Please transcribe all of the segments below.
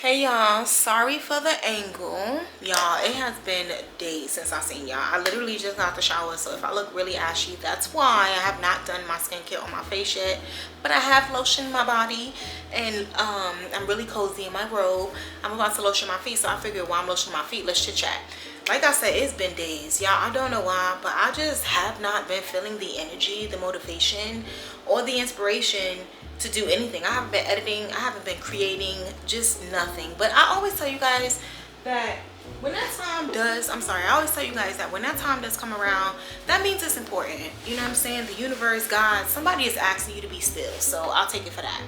Hey y'all, sorry for the angle. Y'all, it has been days since I seen y'all. I literally just got the shower, so if I look really ashy, that's why. I have not done my skincare on my face yet, but I have lotioned my body, and I'm really cozy in my robe. I'm about to lotion my feet, so I figured while I'm lotioning my feet, let's chit chat. Like I said, it's been days, y'all. I don't know why, but I just have not been feeling the energy, the motivation, or the inspiration to do anything. I haven't been editing, I haven't been creating, just nothing. But I always tell you guys that when that time does, I always tell you guys that when that time does come around, that means it's important. You know what I'm saying? The universe, God, somebody is asking you to be still. So I'll take it for that.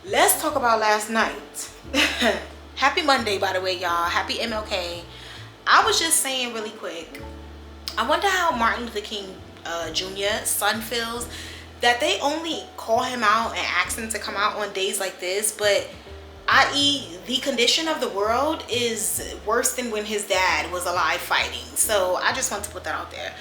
Let's talk about last night. Happy Monday, by the way, y'all. Happy MLK. I was just saying really quick, I wonder how Martin Luther King Jr. son feels that they only call him out and ask him to come out on days like this, but i.e. the condition of the world is worse than when his dad was alive fighting. So I just want to put that out there.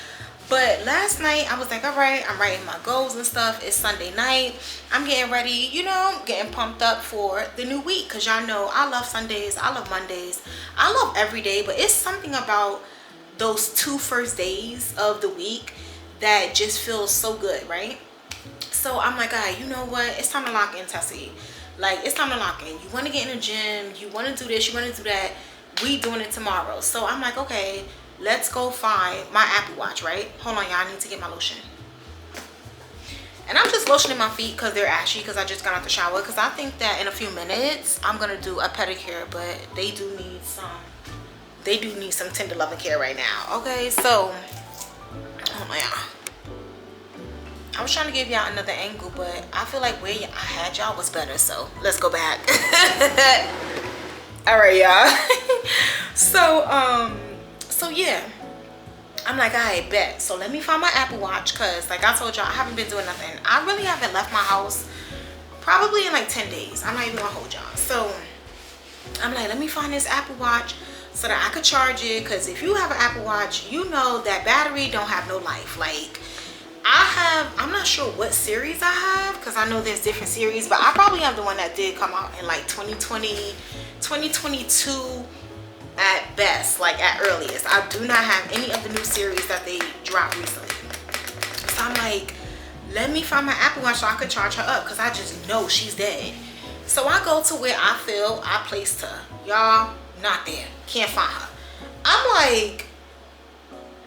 But last night I was like, all right, I'm writing my goals and stuff. It's Sunday night. I'm getting ready, you know, getting pumped up for the new week, because y'all know I love Sundays, I love Mondays, I love every day, but it's something about those two first days of the week that just feels so good, right? So I'm like, all right, you know what? It's time to lock in, Tessie. Like, it's time to lock in. You want to get in the gym. You want to do this. You want to do that. We doing it tomorrow. So I'm like, okay, let's go find my Apple Watch, right? Hold on, y'all. I need to get my lotion. And I'm just lotioning my feet because they're ashy because I just got out the shower. Because I think that in a few minutes, I'm going to do a pedicure. But they do need some tender loving care right now. Okay, so, oh my God. I was trying to give y'all another angle, but I feel like where I had y'all was better, so let's go back. All right, y'all. So yeah, I'm like, all right, bet. So let me find my Apple Watch, because like I told y'all, I haven't been doing nothing. I really haven't left my house probably in like 10 days. I'm not even gonna hold y'all. So I'm like, let me find this Apple Watch so that I could charge it, because if you have an Apple Watch, you know that battery don't have no life. Like, I'm not sure what series I have, because I know there's different series, but I probably have the one that did come out in like 2020, 2022 at best, like at earliest. I do not have any of the new series that they dropped recently. So I'm like, let me find my Apple Watch so I could charge her up, because I just know she's dead. So I go to where I feel I placed her. Y'all, not there. Can't find her. I'm like,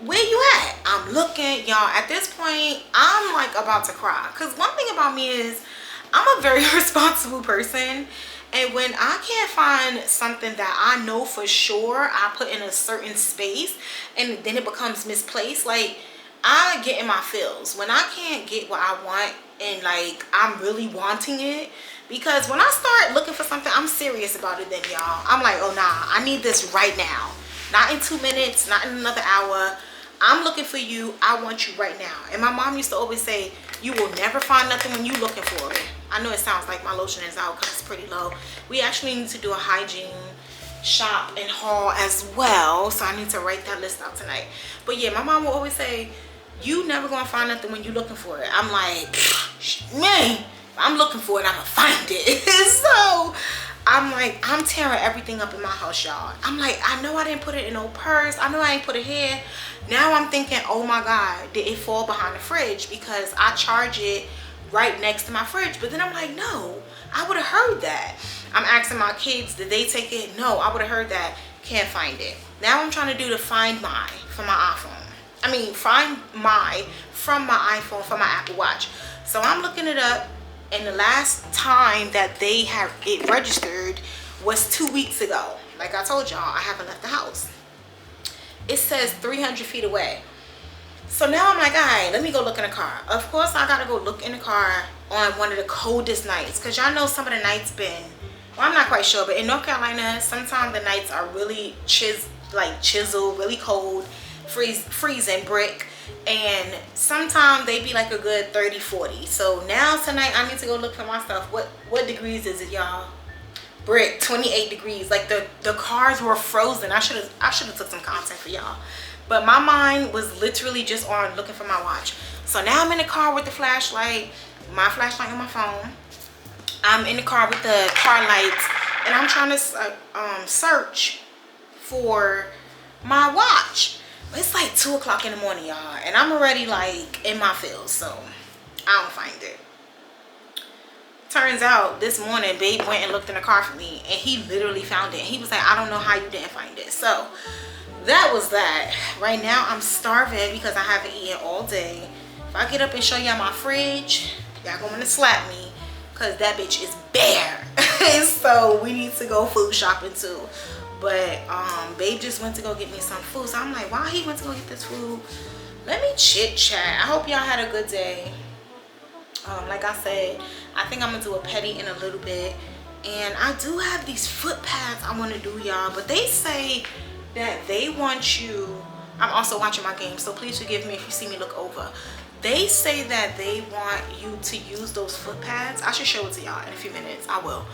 where you at? I'm looking, y'all. At this point, I'm like about to cry, because one thing about me is I'm a very responsible person, and when I can't find something that I know for sure I put in a certain space and then it becomes misplaced, like, I get in my feels when I can't get what I want and like I'm really wanting it. Because when I start looking for something, I'm serious about it then, y'all. I'm like, oh nah, I need this right now, not in 2 minutes, not in another hour. I'm looking for you. I want you right now. And my mom used to always say, you will never find nothing when you looking for it. I know it sounds like my lotion is out because it's pretty low. We actually need to do a hygiene shop and haul as well. So I need to write that list out tonight. But yeah, my mom will always say, you never gonna find nothing when you looking for it. I'm like, man, if I'm looking for it, I'm gonna find it. So I'm like, I'm tearing everything up in my house, y'all. I'm like, I know I didn't put it in no purse. I know I ain't put it here. Now I'm thinking, oh my God, did it fall behind the fridge? Because I charge it right next to my fridge. But then I'm like, no, I would have heard that. I'm asking my kids, did they take it? No, I would have heard that. Can't find it. Now I'm trying to do the Find My for my iPhone. I mean, Find My from my iPhone for my Apple Watch. So I'm looking it up. And the last time that they have it registered was 2 weeks ago. Like I told y'all, I haven't left the house. It says 300 feet away. So now I'm like, all right, let me go look in the car. Of course, I gotta go look in the car on one of the coldest nights, because y'all know some of the nights been, well, I'm not quite sure, but in North Carolina, sometimes the nights are really chisel, really cold, freezing brick. And sometimes they be like a good 30, 40. So now tonight I need to go look for my stuff. What degrees is it, y'all? Brick, 28 degrees. Like the cars were frozen. I should have took some content for y'all. But my mind was literally just on looking for my watch. So now I'm in the car with the flashlight, my flashlight on my phone. I'm in the car with the car lights and I'm trying to search for my watch. But it's like 2 o'clock in the morning, y'all, and I'm already like in my field, so I don't find it. Turns out this morning babe went and looked in the car for me, and he literally found it. He was like, I don't know how you didn't find it. So that was that. Right now I'm starving because I haven't eaten all day. If I get up and show y'all my fridge, y'all gonna wanna slap me because that bitch is bare. So we need to go food shopping too. But babe just went to go get me some food, so I'm like, why he went to go get this food? Let me chit chat. I hope y'all had a good day. Like I said, I think I'm gonna do a petty in a little bit, and I do have these foot pads I want to do, y'all, but they say that they want you, I'm also watching my game, so please forgive me if you see me look over. They say that they want you to use those foot pads. I should show it to y'all in a few minutes. I will.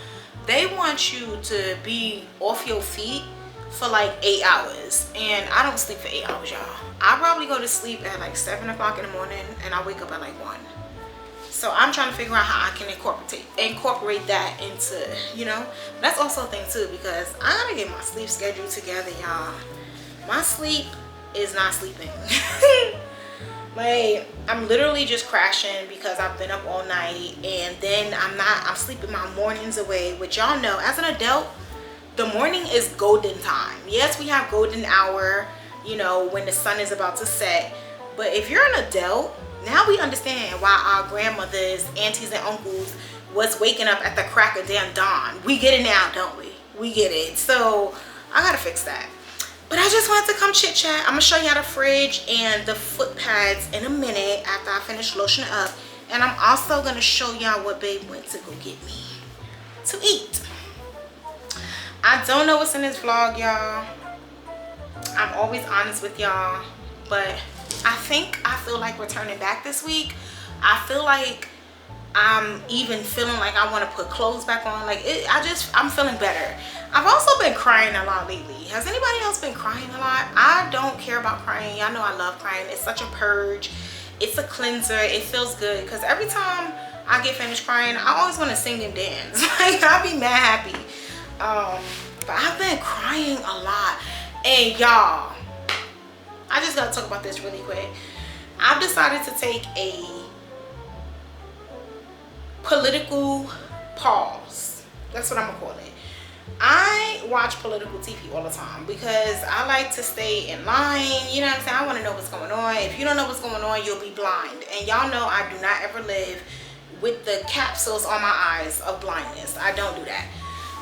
They want you to be off your feet for like 8 hours, and I don't sleep for 8 hours, y'all. I probably go to sleep at like 7 o'clock in the morning, and I wake up at like 1. So I'm trying to figure out how I can incorporate that into, you know, that's also a thing too, because I gotta get my sleep schedule together, y'all. My sleep is not sleeping. Like, I'm literally just crashing because I've been up all night, and then I'm sleeping my mornings away, which y'all know, as an adult, the morning is golden time. Yes, we have golden hour, you know, when the sun is about to set, but if you're an adult, now we understand why our grandmothers, aunties, and uncles was waking up at the crack of damn dawn. We get it now, don't we? We get it. So I gotta fix that. But I just wanted to come chit chat. I'm gonna show y'all the fridge and the foot pads in a minute after I finish lotioning up. And I'm also gonna show y'all what babe went to go get me to eat. I don't know what's in this vlog, y'all. I'm always honest with y'all, but I feel like returning back this week. I feel like I'm even feeling like I want to put clothes back on. Like I'm feeling better. I've also been crying a lot lately. Has anybody else been crying a lot? I don't care about crying. Y'all know I love crying. It's such a purge. It's a cleanser. It feels good because every time I get finished crying, I always want to sing and dance. Like, I'll be mad happy. But I've been crying a lot. And y'all, I just gotta talk about this really quick. I've decided to take a political pause. That's what I'm gonna call it. I watch political TV all the time because I like to stay in line. You know what I'm saying? I want to know what's going on. If you don't know what's going on, you'll be blind. And y'all know I do not ever live with the capsules on my eyes of blindness. I don't do that.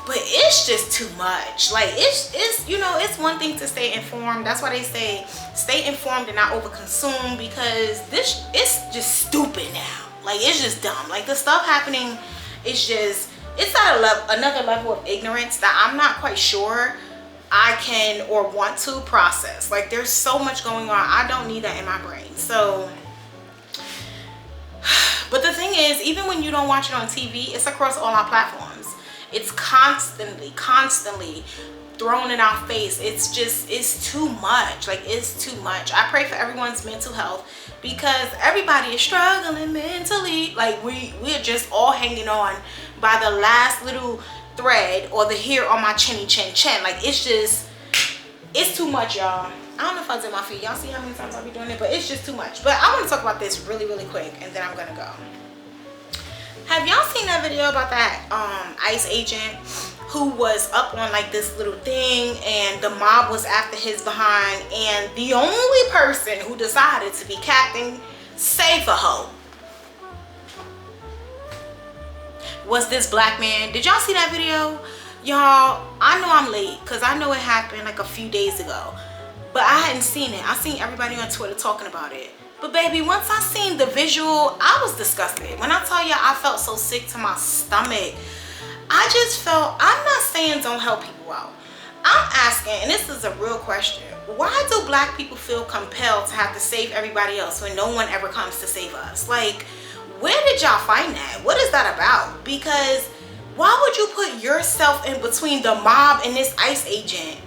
But it's just too much. Like, it's you know, it's one thing to stay informed. That's why they say stay informed and not overconsume, because it's just stupid now. Like, it's just dumb. Like, the stuff happening is just, it's at another level of ignorance that I'm not quite sure I can or want to process. Like, there's so much going on. I don't need that in my brain. So, but the thing is, even when you don't watch it on TV, it's across all our platforms. It's constantly thrown in our face. It's just, it's too much. Like, it's too much. I pray for everyone's mental health, because everybody is struggling mentally. Like, we're just all hanging on by the last little thread or the hair on my chinny chin chin. Like, it's just, it's too much, y'all. I don't know if I did my feet. Y'all see how many times I'll be doing it, but it's just too much. But I want to talk about this really quick, and then I'm gonna go. Have y'all seen that video about that ICE agent who was up on like this little thing, and the mob was after his behind, and the only person who decided to be Captain Save a Hoe was this black man? Did y'all see that video? Y'all, I know I'm late because I know it happened like a few days ago, but I hadn't seen it. I seen everybody on Twitter talking about it. But baby, once I seen the visual, I was disgusted. When I tell you I felt so sick to my stomach, I just felt, I'm not saying don't help people out. I'm asking, and this is a real question, why do black people feel compelled to have to save everybody else when no one ever comes to save us? Like, where did y'all find that? What is that about? Because why would you put yourself in between the mob and this ICE agent?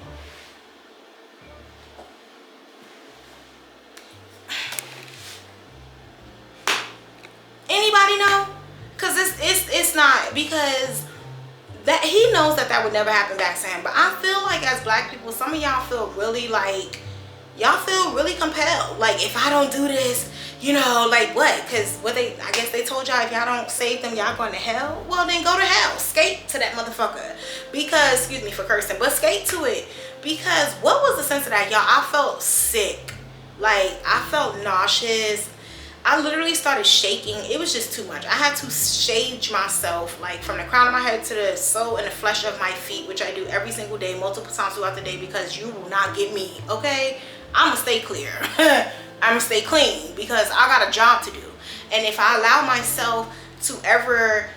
Anybody know? Because it's not, because that he knows that would never happen back to him. But I feel like as black people, some of y'all feel really like, y'all feel really compelled. Like, if I don't do this, you know, like what? Because I guess they told y'all if y'all don't save them, y'all going to hell. Well, then go to hell. Skate to that motherfucker. Because, excuse me for cursing, but skate to it. Because what was the sense of that, y'all? I felt sick. Like, I felt nauseous. I literally started shaking. It was just too much. I had to shave myself, like from the crown of my head to the sole and the flesh of my feet, which I do every single day, multiple times throughout the day, because you will not get me, okay? I'm gonna stay clear. I'm gonna stay clean because I got a job to do. And if I allow myself to ever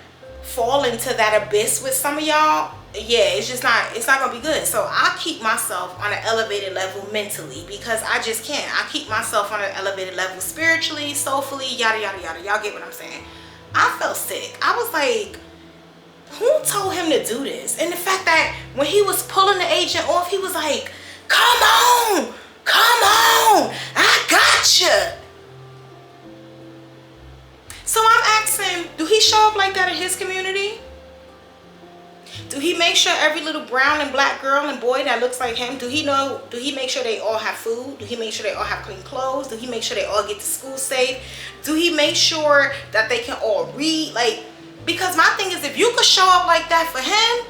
fall into that abyss with some of y'all, yeah, it's not gonna be good. So I keep myself on an elevated level mentally, because I just can't. I keep myself on an elevated level spiritually, soulfully, yada yada yada. Y'all get what I'm saying? I felt sick. I was like, who told him to do this? And the fact that when he was pulling the agent off, he was like, come on, I got you. So I'm asking, do he show up like that in his community? Do he make sure every little brown and black girl and boy that looks like him, do he make sure they all have food? Do he make sure they all have clean clothes? Do he make sure they all get to school safe? Do he make sure that they can all read? Like, because my thing is, if you could show up like that for him,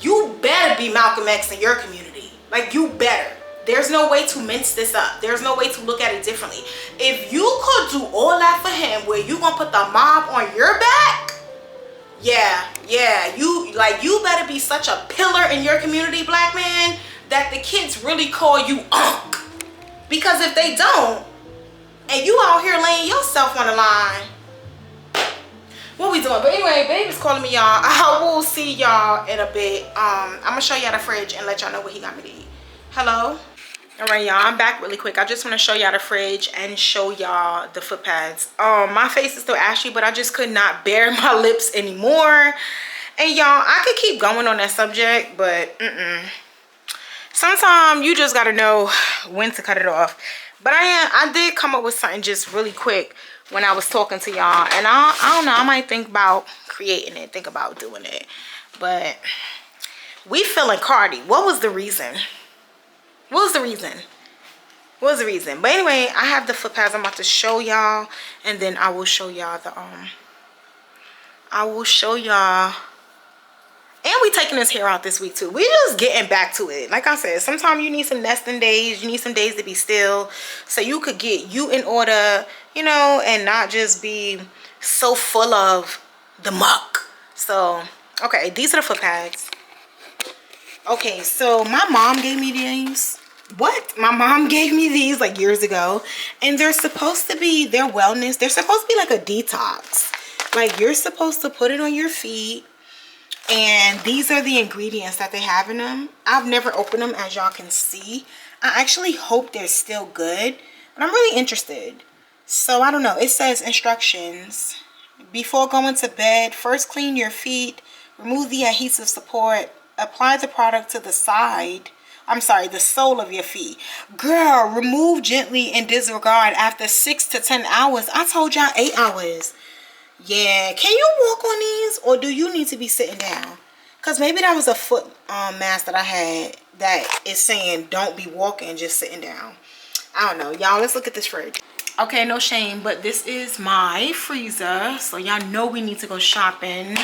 you better be Malcolm X in your community. Like, you better. There's no way to mince this up. There's no way to look at it differently. If you could do all that for him, where you gonna put the mob on your back, yeah, you better be such a pillar in your community, black man, that the kids really call you Unc. Because if they don't, and you out here laying yourself on the line, what we doing? But anyway, babe is calling me, y'all. I will see y'all in a bit. I'm gonna show y'all the fridge and let y'all know what he got me to eat. Hello? All right, y'all, I'm back really quick. I just want to show y'all the fridge and show y'all the foot pads. My face is still ashy, but I just could not bear my lips anymore. And y'all, I could keep going on that subject, but sometimes you just gotta know when to cut it off. But I did come up with something just really quick when I was talking to y'all, and I don't know, I might think about creating it, think about doing it. But we feeling Cardi. What was the reason? What was the reason? What was the reason? But anyway, I have the foot pads I'm about to show y'all, and then I will show y'all the and we taking this hair out this week too. We just getting back to it. Like I said, sometimes you need some nesting days. You need some days to be still, so you could get you in order, you know, and not just be so full of the muck. So okay, these are the foot pads. Okay, so my mom gave me these. My mom gave me these like years ago, and they're supposed to be their wellness. They're supposed to be like a detox. Like, you're supposed to put it on your feet, and these are the ingredients that they have in them. I've never opened them, as y'all can see. I actually hope they're still good, but I'm really interested. So I don't know. It says instructions. Before going to bed, first clean your feet, remove the adhesive support, apply the product to the sole of your feet. Girl, remove gently and disregard after 6 to 10 hours. I told y'all 8 hours. Yeah, can you walk on these, or do you need to be sitting down? Because maybe that was a foot mask that I had that is saying don't be walking, just sitting down. I don't know. Y'all, let's look at this fridge. Okay, no shame, but this is my freezer. So y'all know we need to go shopping.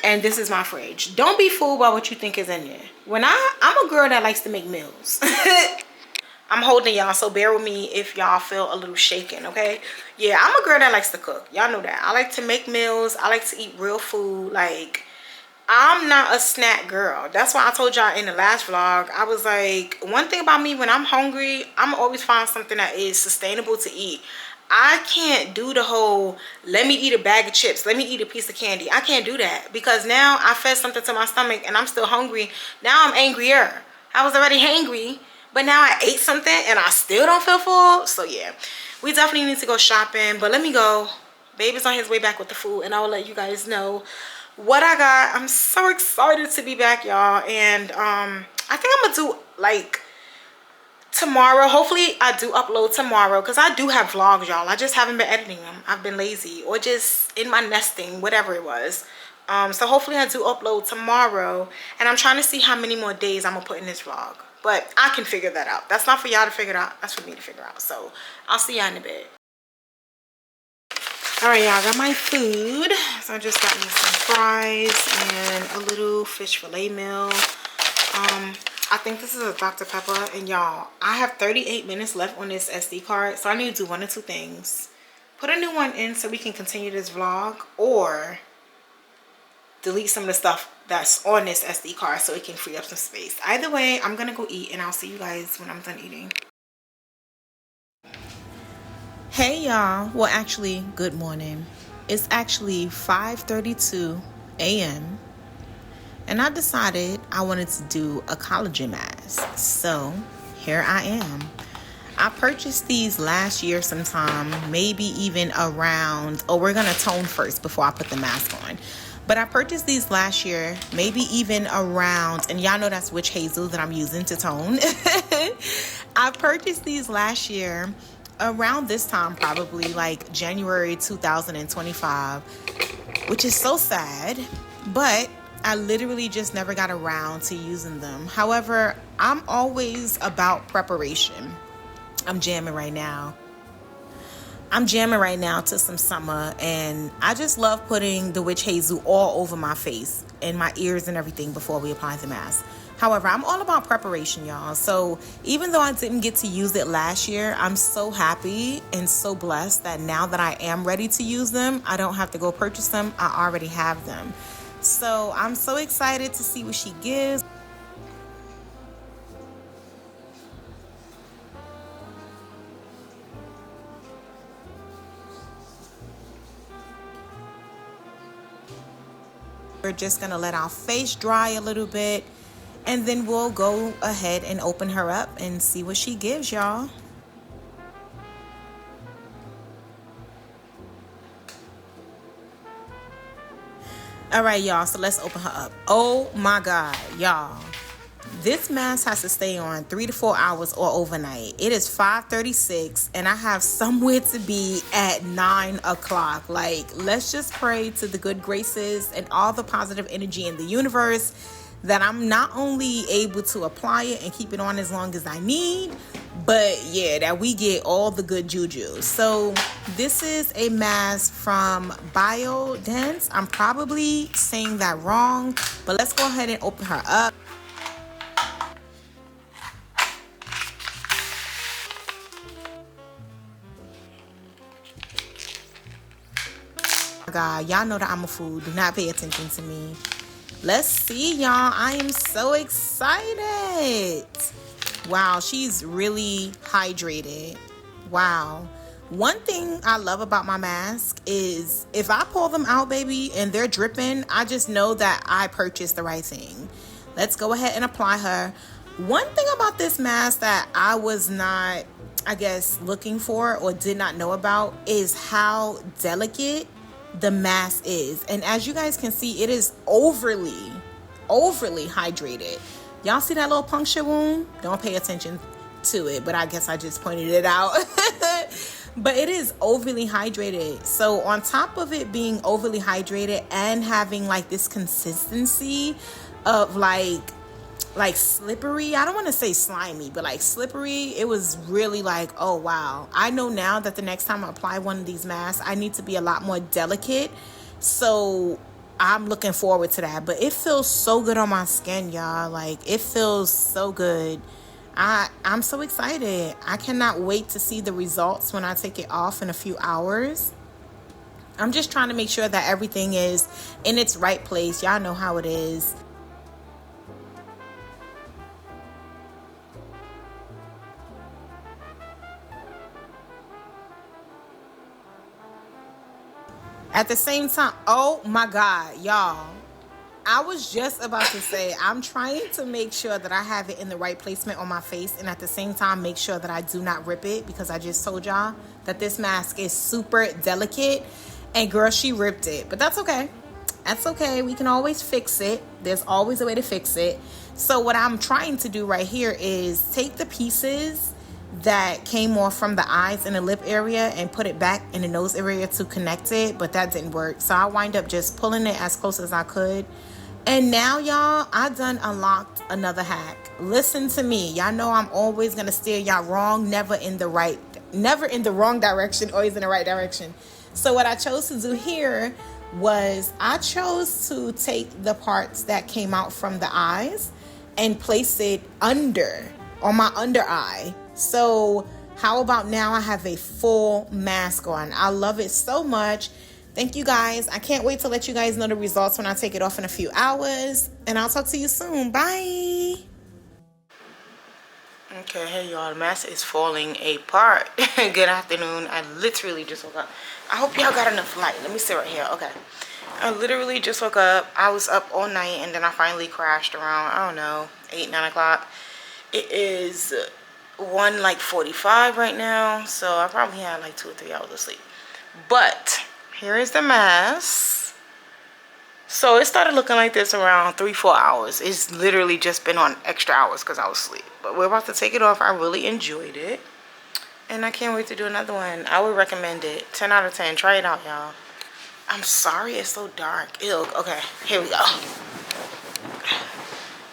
And this is my fridge. Don't be fooled by what you think is in there. I'm a girl that likes to make meals. I'm holding y'all, so bear with me if y'all feel a little shaken, okay? Yeah, I'm a girl that likes to cook. Y'all know that. I like to make meals. I like to eat real food. Like, I'm not a snack girl. That's why I told y'all in the last vlog, I was like, one thing about me, when I'm hungry, I'm always find something that is sustainable to eat. I can't do the whole, let me eat a bag of chips, let me eat a piece of candy. I can't do that, because now I fed something to my stomach and I'm still hungry. Now I'm angrier. I was already hangry, but now I ate something and I still don't feel full. So yeah, we definitely need to go shopping. But let me go. Baby's on his way back with the food, and I will let you guys know what I got. I'm so excited to be back, y'all. And I think I'm gonna do like tomorrow. Hopefully I do upload tomorrow, because I do have vlogs, y'all. I just haven't been editing them. I've been lazy, or just in my nesting, whatever it was. So hopefully I do upload tomorrow, and I'm trying to see how many more days I'm gonna put in this vlog, but I can figure that out. That's not for y'all to figure out, that's for me to figure out. So I'll see y'all in a bit. All right, y'all, got my food. So I just got me some fries and a little fish fillet meal. I think this is a Dr. Pepper, and y'all, I have 38 minutes left on this SD card, so I need to do one of two things: put a new one in so we can continue this vlog, or delete some of the stuff that's on this SD card so it can free up some space. Either way, I'm gonna go eat, and I'll see you guys when I'm done eating. Hey y'all, well actually good morning. It's actually 5:32 a.m. and I decided I wanted to do a collagen mask. So here I am. I purchased these last year sometime, maybe even around, oh, we're gonna tone first before I put the mask on. But I purchased these last year, maybe even around, and y'all know that's witch hazel that I'm using to tone. I purchased these last year around this time, probably like January 2025, which is so sad, but I literally just never got around to using them. However, I'm always about preparation. I'm jamming right now to some summer, and I just love putting the witch hazel all over my face and my ears and everything before we apply the mask. However, I'm all about preparation, y'all. So even though I didn't get to use it last year, I'm so happy and so blessed that now that I am ready to use them, I don't have to go purchase them. I already have them. So I'm so excited to see what she gives. We're just gonna let our face dry a little bit, and then we'll go ahead and open her up and see what she gives, y'all. All right, y'all, so let's open her up. Oh my God, y'all. This mask has to stay on 3 to 4 hours or overnight. It is 5:36 and I have somewhere to be at 9 o'clock. Like, let's just pray to the good graces and all the positive energy in the universe that I'm not only able to apply it and keep it on as long as I need, but yeah, that we get all the good juju. So this is a mask from Biodance. I'm probably saying that wrong, but let's go ahead and open her up. God, y'all know that I'm a fool. Do not pay attention to me. Let's see, y'all. I am so excited. Wow, she's really hydrated. Wow. One thing I love about my mask is if I pull them out, baby, and they're dripping, I just know that I purchased the right thing. Let's go ahead and apply her. One thing about this mask that I was not, I guess, looking for or did not know about is how delicate the mask is. And as you guys can see, it is overly hydrated. Y'all see that little puncture wound? Don't pay attention to it, but I guess I just pointed it out. But it is overly hydrated. So on top of it being overly hydrated and having like this consistency of like slippery, I don't want to say slimy, but like slippery, it was really like, oh wow. I know now that the next time I apply one of these masks, I need to be a lot more delicate. So I'm looking forward to that. But it feels so good on my skin, y'all. Like, it feels so good. I'm so excited. I cannot wait to see the results when I take it off in a few hours. I'm just trying to make sure that everything is in its right place. Y'all know how it is. At the same time, oh my God, y'all. I was just about to say, I'm trying to make sure that I have it in the right placement on my face, and at the same time make sure that I do not rip it, because I just told y'all that this mask is super delicate, and girl, she ripped it. But that's okay. That's okay. We can always fix it. There's always a way to fix it. So what I'm trying to do right here is take the pieces that came off from the eyes and the lip area and put it back in the nose area to connect it, but that didn't work. So I wind up just pulling it as close as I could. And now, y'all, I done unlocked another hack. Listen to me. Y'all know I'm always going to steer y'all wrong, never in the wrong direction, always in the right direction. So what I chose to do here was I chose to take the parts that came out from the eyes and place it on my under eye. So how about now I have a full mask on? I love it so much. Thank you guys. I can't wait to let you guys know the results when I take it off in a few hours. And I'll talk to you soon. Bye. Okay, hey y'all, the mask is falling apart. Good afternoon. I literally just woke up. I hope y'all got enough light. Let me sit right here. Okay. I literally just woke up. I was up all night and then I finally crashed around, I don't know, 8, 9 o'clock. It is 1:45 right now, so I probably had like 2 or 3 hours of sleep. But here is the mask. So it started looking like this around 3-4 hours. It's literally just been on extra hours because I was asleep. But we're about to take it off. I really enjoyed it, and I can't wait to do another one. I would recommend it. 10 out of 10. Try it out, y'all. I'm sorry it's so dark. Ew. Okay, here we go.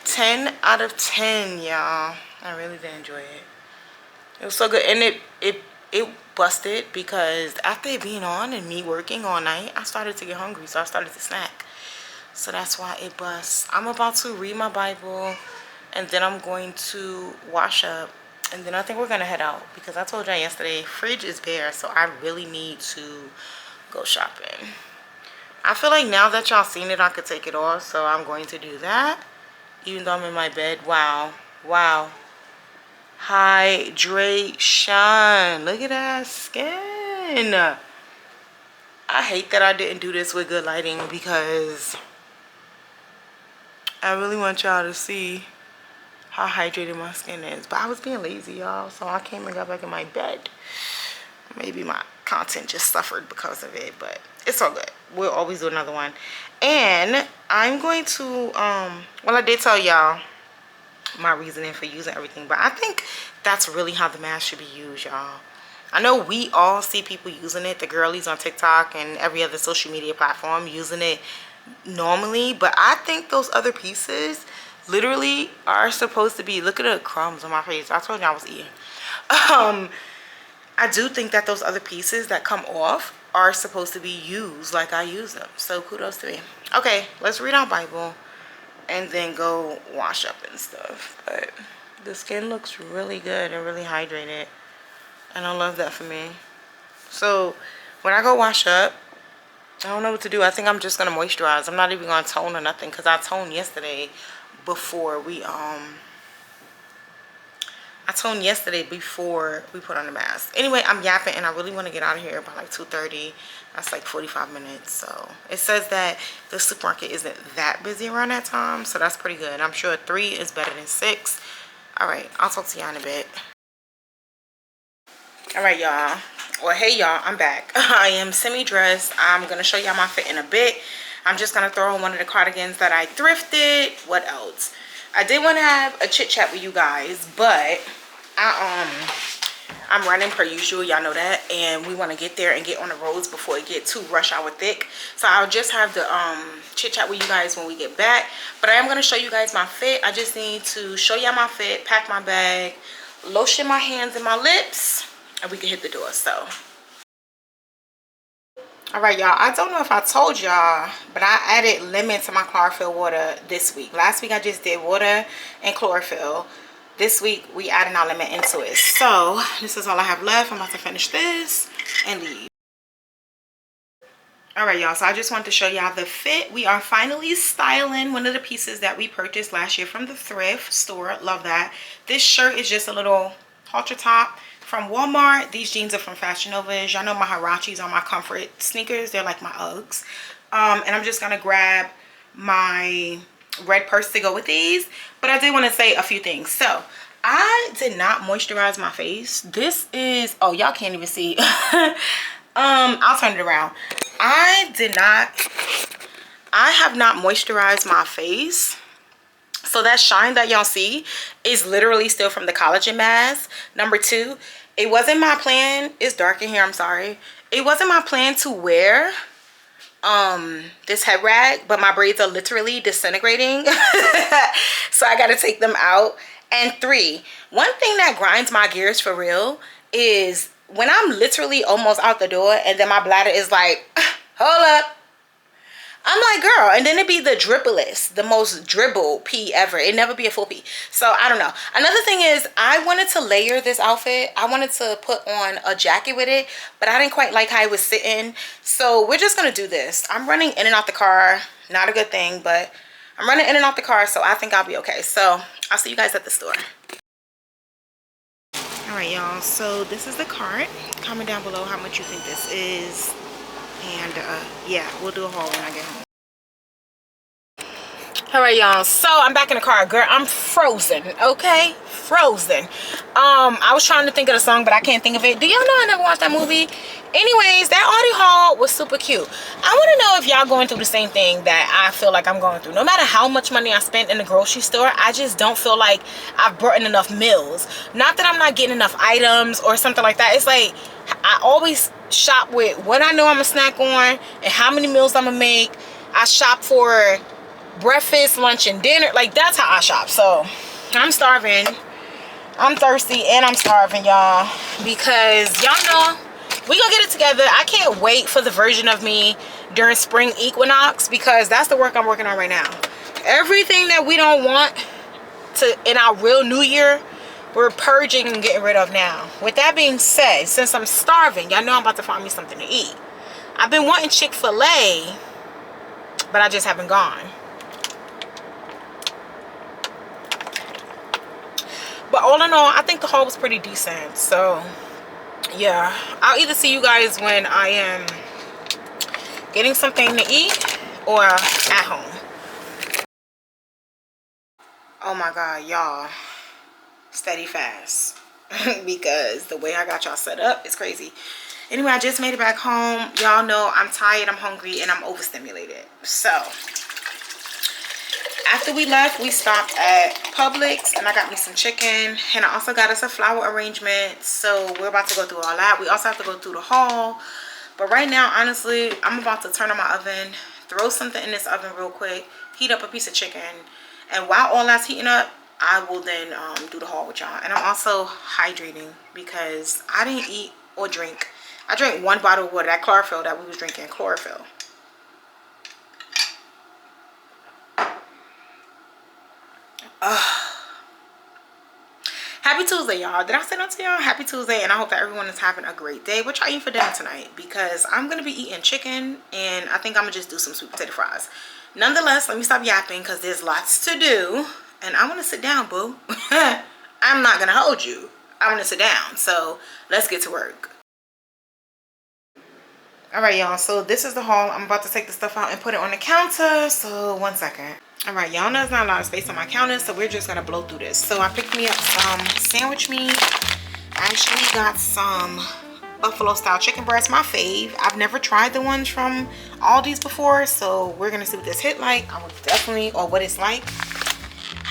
10 out of 10, y'all. I really did enjoy it. It was so good. And it busted because after it being on and me working all night, I started to get hungry, so I started to snack. So that's why it busts. I'm about to read my Bible, and then I'm going to wash up, and then I think we're gonna head out because I told y'all yesterday, fridge is bare, so I really need to go shopping. I feel like now that y'all seen it, I could take it off, so I'm going to do that. Even though I'm in my bed. Wow. Wow. Hydration. Look at that skin. I hate that I didn't do this with good lighting because I really want y'all to see how hydrated my skin is. But I was being lazy, y'all, so I came and got back in my bed. Maybe my content just suffered because of it, but it's all good. We'll always do another one. And I'm going to well, I did tell y'all my reasoning for using everything, but I think that's really how the mask should be used, y'all. I know we all see people using it, the girlies on TikTok and every other social media platform using it normally, but I think those other pieces literally are supposed to be, look at the crumbs on my face. I told you I was eating. I do think that those other pieces that come off are supposed to be used like I use them. So kudos to me. Okay, let's read our Bible and then go wash up and stuff. But the skin looks really good and really hydrated, and I love that for me. So when I go wash up, I don't know what to do. I think I'm just gonna moisturize. I'm not even gonna tone or nothing because I toned yesterday before we put on the mask. Anyway, I'm yapping and I really want to get out of here by like 2:30. That's like 45 minutes. So it says that the supermarket isn't that busy around that time, so that's pretty good. I'm sure 3 is better than 6. All right, I'll talk to y'all in a bit. All right, y'all. Well, hey y'all, I'm back. I am semi-dressed. I'm gonna show y'all my fit in a bit. I'm just gonna throw on one of the cardigans that I thrifted. What else? I did want to have a chit chat with you guys, but I'm running per usual, y'all know that, and we want to get there and get on the roads before it get too rush hour thick. So I'll just have the chit chat with you guys when we get back. But I am going to show you guys my fit. I just need to show y'all my fit, pack my bag, lotion my hands and my lips, and we can hit the door. So all right, y'all, I don't know if I told y'all, but I added lemon to my chlorophyll water this week. Last week I just did water and chlorophyll. This week we added our lemon into it. So this is all I have left. I'm about to finish this and leave. All right, y'all, so I just wanted to show y'all the fit. We are finally styling one of the pieces that we purchased last year from the thrift store. Love that. This shirt is just a little halter top from Walmart. These jeans are from Fashion Nova. Y'all know my Huaraches are my comfort sneakers. They're like my Uggs. And I'm just gonna grab my red purse to go with these. But I did want to say a few things. So I did not moisturize my face. This is, oh, y'all can't even see. I'll turn it around. I have not moisturized my face So that shine that y'all see is literally still from the collagen mask. Number 2, it wasn't my plan. It's dark in here, I'm sorry. It wasn't my plan to wear this head rag, but my braids are literally disintegrating. So I gotta take them out. And 3, one thing that grinds my gears for real is when I'm literally almost out the door and then my bladder is like, hold up. I'm like, girl, and then it'd be the dribblest, the most dribble pee ever. It'd never be a full pee. So I don't know. Another thing is I wanted to layer this outfit. I wanted to put on a jacket with it, but I didn't quite like how it was sitting. So we're just gonna do this. I'm running in and out the car. Not a good thing, but I'm running in and out the car, so I think I'll be okay. So I'll see you guys at the store. All right, y'all. So this is the cart. Comment down below how much you think this is. And yeah, we'll do a haul when I get home. All right, y'all, so I'm back in the car. Girl, I'm frozen, okay? Frozen. I was trying to think of the song, but I can't think of it. Do y'all know I never watched that movie? Anyways, that Aldi haul was super cute. I want to know if y'all going through the same thing that I feel like I'm going through. No matter how much money I spent in the grocery store, I just don't feel like I've brought in enough meals. Not that I'm not getting enough items or something like that. It's like I always shop with what I know I'm gonna snack on and how many meals I'm gonna make. I shop for breakfast, lunch, and dinner. Like, that's how I shop. So I'm starving, I'm thirsty, and I'm starving, y'all, because y'all know we gonna get it together. I can't wait for the version of me during spring equinox, because that's the work I'm working on right now. Everything that we don't want to in our real new year, we're purging and getting rid of now. With that being said, since I'm starving, y'all know I'm about to find me something to eat. I've been wanting Chick-fil-A, but I just haven't gone. But all in all, I think the haul was pretty decent. So yeah, I'll either see you guys when I am getting something to eat or at home. Oh my god, y'all, steady fast. Because the way I got y'all set up is crazy. Anyway, I just made it back home. Y'all know I'm tired, I'm hungry, and I'm overstimulated. So after we left, we stopped at Publix and I got me some chicken, and I also got us a flower arrangement. So we're about to go through all that. We also have to go through the haul. But right now, honestly, I'm about to turn on my oven, throw something in this oven real quick, heat up a piece of chicken, and while all that's heating up, I will then do the haul with y'all. And I'm also hydrating because I didn't eat or drink. I drank 1 bottle of water, that chlorophyll that we was drinking, chlorophyll. Happy Tuesday, y'all. Did I say that to y'all? Happy Tuesday, and I hope that everyone is having a great day. What y'all eating for dinner tonight? Because I'm gonna be eating chicken, and I think I'm gonna just do some sweet potato fries. Nonetheless, let me stop yapping because there's lots to do, and I want to sit down, boo. I'm not gonna hold you. I want to sit down. So let's get to work. All right, y'all, so this is the haul. I'm about to take the stuff out and put it on the counter, so 1 second. All right, y'all know there's not a lot of space on my counter, so we're just gonna blow through this. So I picked me up some sandwich meat. I actually got some buffalo style chicken breast, my fave. I've never tried the ones from Aldi's before, so we're gonna see what this hit like. I will definitely, or what it's like,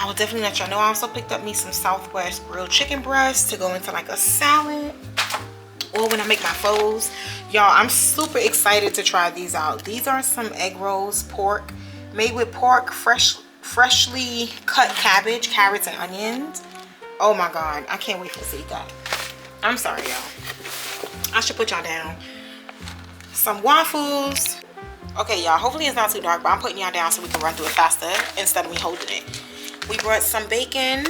I will definitely let y'all know. I also picked up me some Southwest grilled chicken breast to go into like a salad, or when I make my photos. Y'all, I'm super excited to try these out. These are some egg rolls, pork, made with pork, freshly cut cabbage, carrots, and onions. Oh my god, I can't wait to eat that. I'm sorry, y'all. I should put y'all down. Some waffles. Okay, y'all, hopefully it's not too dark, but I'm putting y'all down so we can run through it faster instead of me holding it. We brought some bacon.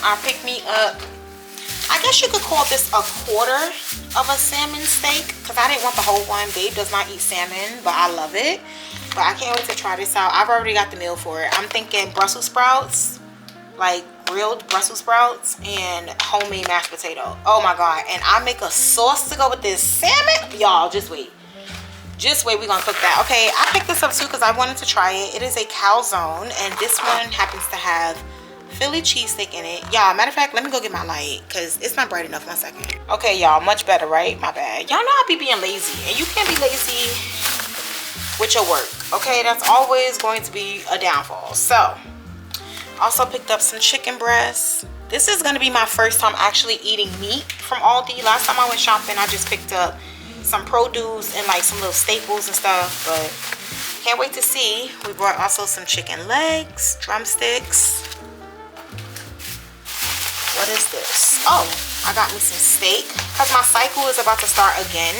I picked me up, I guess you could call this a quarter of a salmon steak, because I didn't want the whole one. Babe does not eat salmon, but I love it. But I can't wait to try this out. I've already got the meal for it. I'm thinking Brussels sprouts, like grilled Brussels sprouts, and homemade mashed potato. Oh my god. And I make a sauce to go with this salmon. Y'all, just wait. Just wait, we're gonna cook that. Okay, I picked this up too because I wanted to try it. It is a calzone, and this one happens to have Philly cheesesteak in it. Y'all, matter of fact, let me go get my light because it's not bright enough. 1 second. Okay, y'all, much better, right? My bad. Y'all know I be being lazy, and you can't be lazy with your work, okay? That's always going to be a downfall. So Also picked up some chicken breasts. This is gonna be my first time actually eating meat from Aldi. Last time I went shopping, I just picked up some produce and like some little staples and stuff, but can't wait to see. We brought also some chicken legs, drumsticks. What is this? Oh, I got me some steak because my cycle is about to start again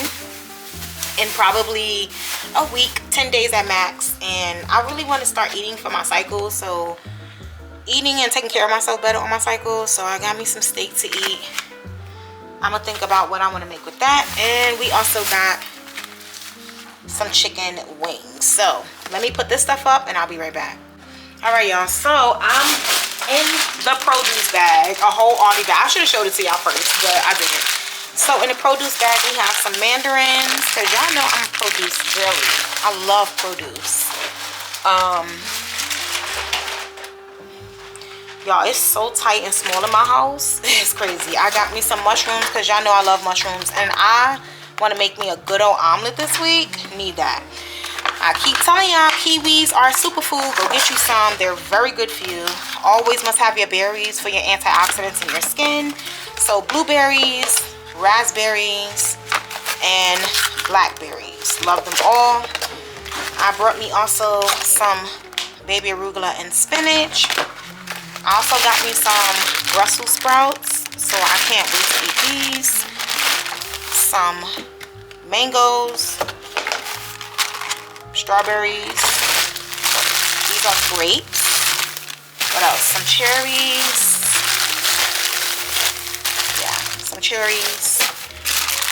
in probably a week, 10 days at max, and I really want to start eating for my cycle, so eating and taking care of myself better on my cycle. So I got me some steak to eat. I'm gonna think about what I want to make with that. And we also got some chicken wings. So let me put this stuff up and I'll be right back. All right, y'all, so I'm in the produce bag, a whole Aldi bag. I should have showed it to y'all first, but I didn't. So in the produce bag we have some mandarins, because y'all know I'm a produce girly. I love produce. Y'all, it's so tight and small in my house. It's crazy. I got me some mushrooms because y'all know I love mushrooms, and I want to make me a good old omelet this week. Need that. I keep telling y'all, kiwis are a superfood. Go get you some. They're very good for you. Always must have your berries for your antioxidants in your skin. So blueberries, raspberries, and blackberries. Love them all. I brought me also some baby arugula and spinach. I also got me some Brussels sprouts, so I can't wait to eat these. Some mangoes, strawberries. These are grapes. What else? Some cherries. Yeah, some cherries.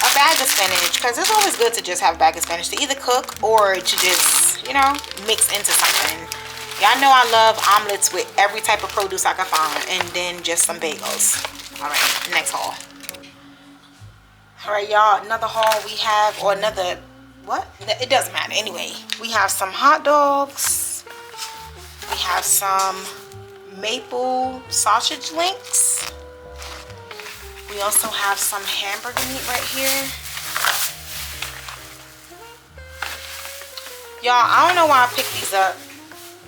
A bag of spinach, because it's always good to just have a bag of spinach to either cook or to just, you know, mix into something. Y'all know I love omelets with every type of produce I can find, and then just some bagels. All right, next haul. All right, y'all, another haul we have, or another, what? It doesn't matter. Anyway, we have some hot dogs. We have some maple sausage links. We also have some hamburger meat right here. Y'all, I don't know why I picked these up,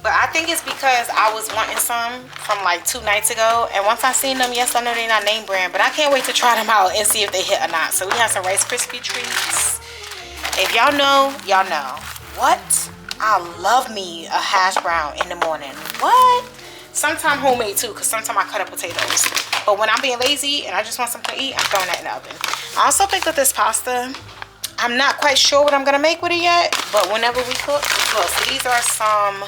but I think it's because I was wanting some from like 2 nights ago, and once I seen them, yes, I know they're not name brand, but I can't wait to try them out and see if they hit or not. So we have some Rice Krispie treats. If y'all know, y'all know. What? I love me a hash brown in the morning. What? Sometimes homemade too, because sometimes I cut up potatoes. But when I'm being lazy and I just want something to eat, I'm throwing that in the oven. I also picked up this pasta. I'm not quite sure what I'm gonna make with it yet, but whenever we cook, we cook. So these are some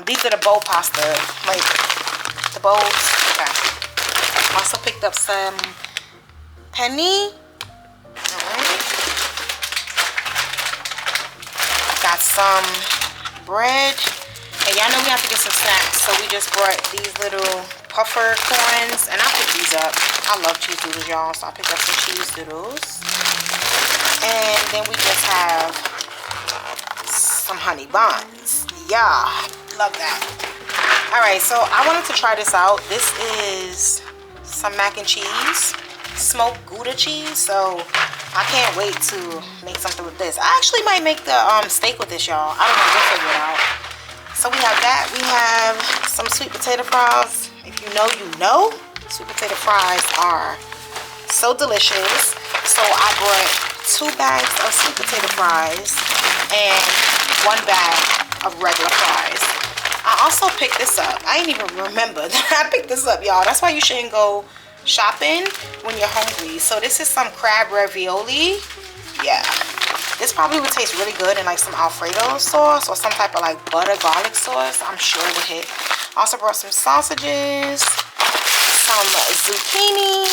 these are the bowl pasta, like the bowls. Okay. Also picked up some penne. Alright. Got some bread. And y'all know we have to get some snacks, so we just brought these little puffer corns, and I picked these up. I love cheese doodles, y'all, so I picked up some cheese doodles. And then we just have some honey buns. Yeah, love that. All right, so I wanted to try this out. This is some mac and cheese, smoked Gouda cheese. So I can't wait to make something with this. I actually might make the steak with this, y'all. I don't know, we'll figure it out. So we have that. We have some sweet potato fries. If you know, you know. Sweet potato fries are so delicious. So I brought 2 bags of sweet potato fries and 1 bag of regular fries. I also picked this up. I didn't even remember that I picked this up, y'all. That's why you shouldn't go shopping when you're hungry. So this is some crab ravioli. Yeah. This probably would taste really good in like some Alfredo sauce or some type of like butter garlic sauce. I'm sure it would hit. Also brought some sausages, some zucchini,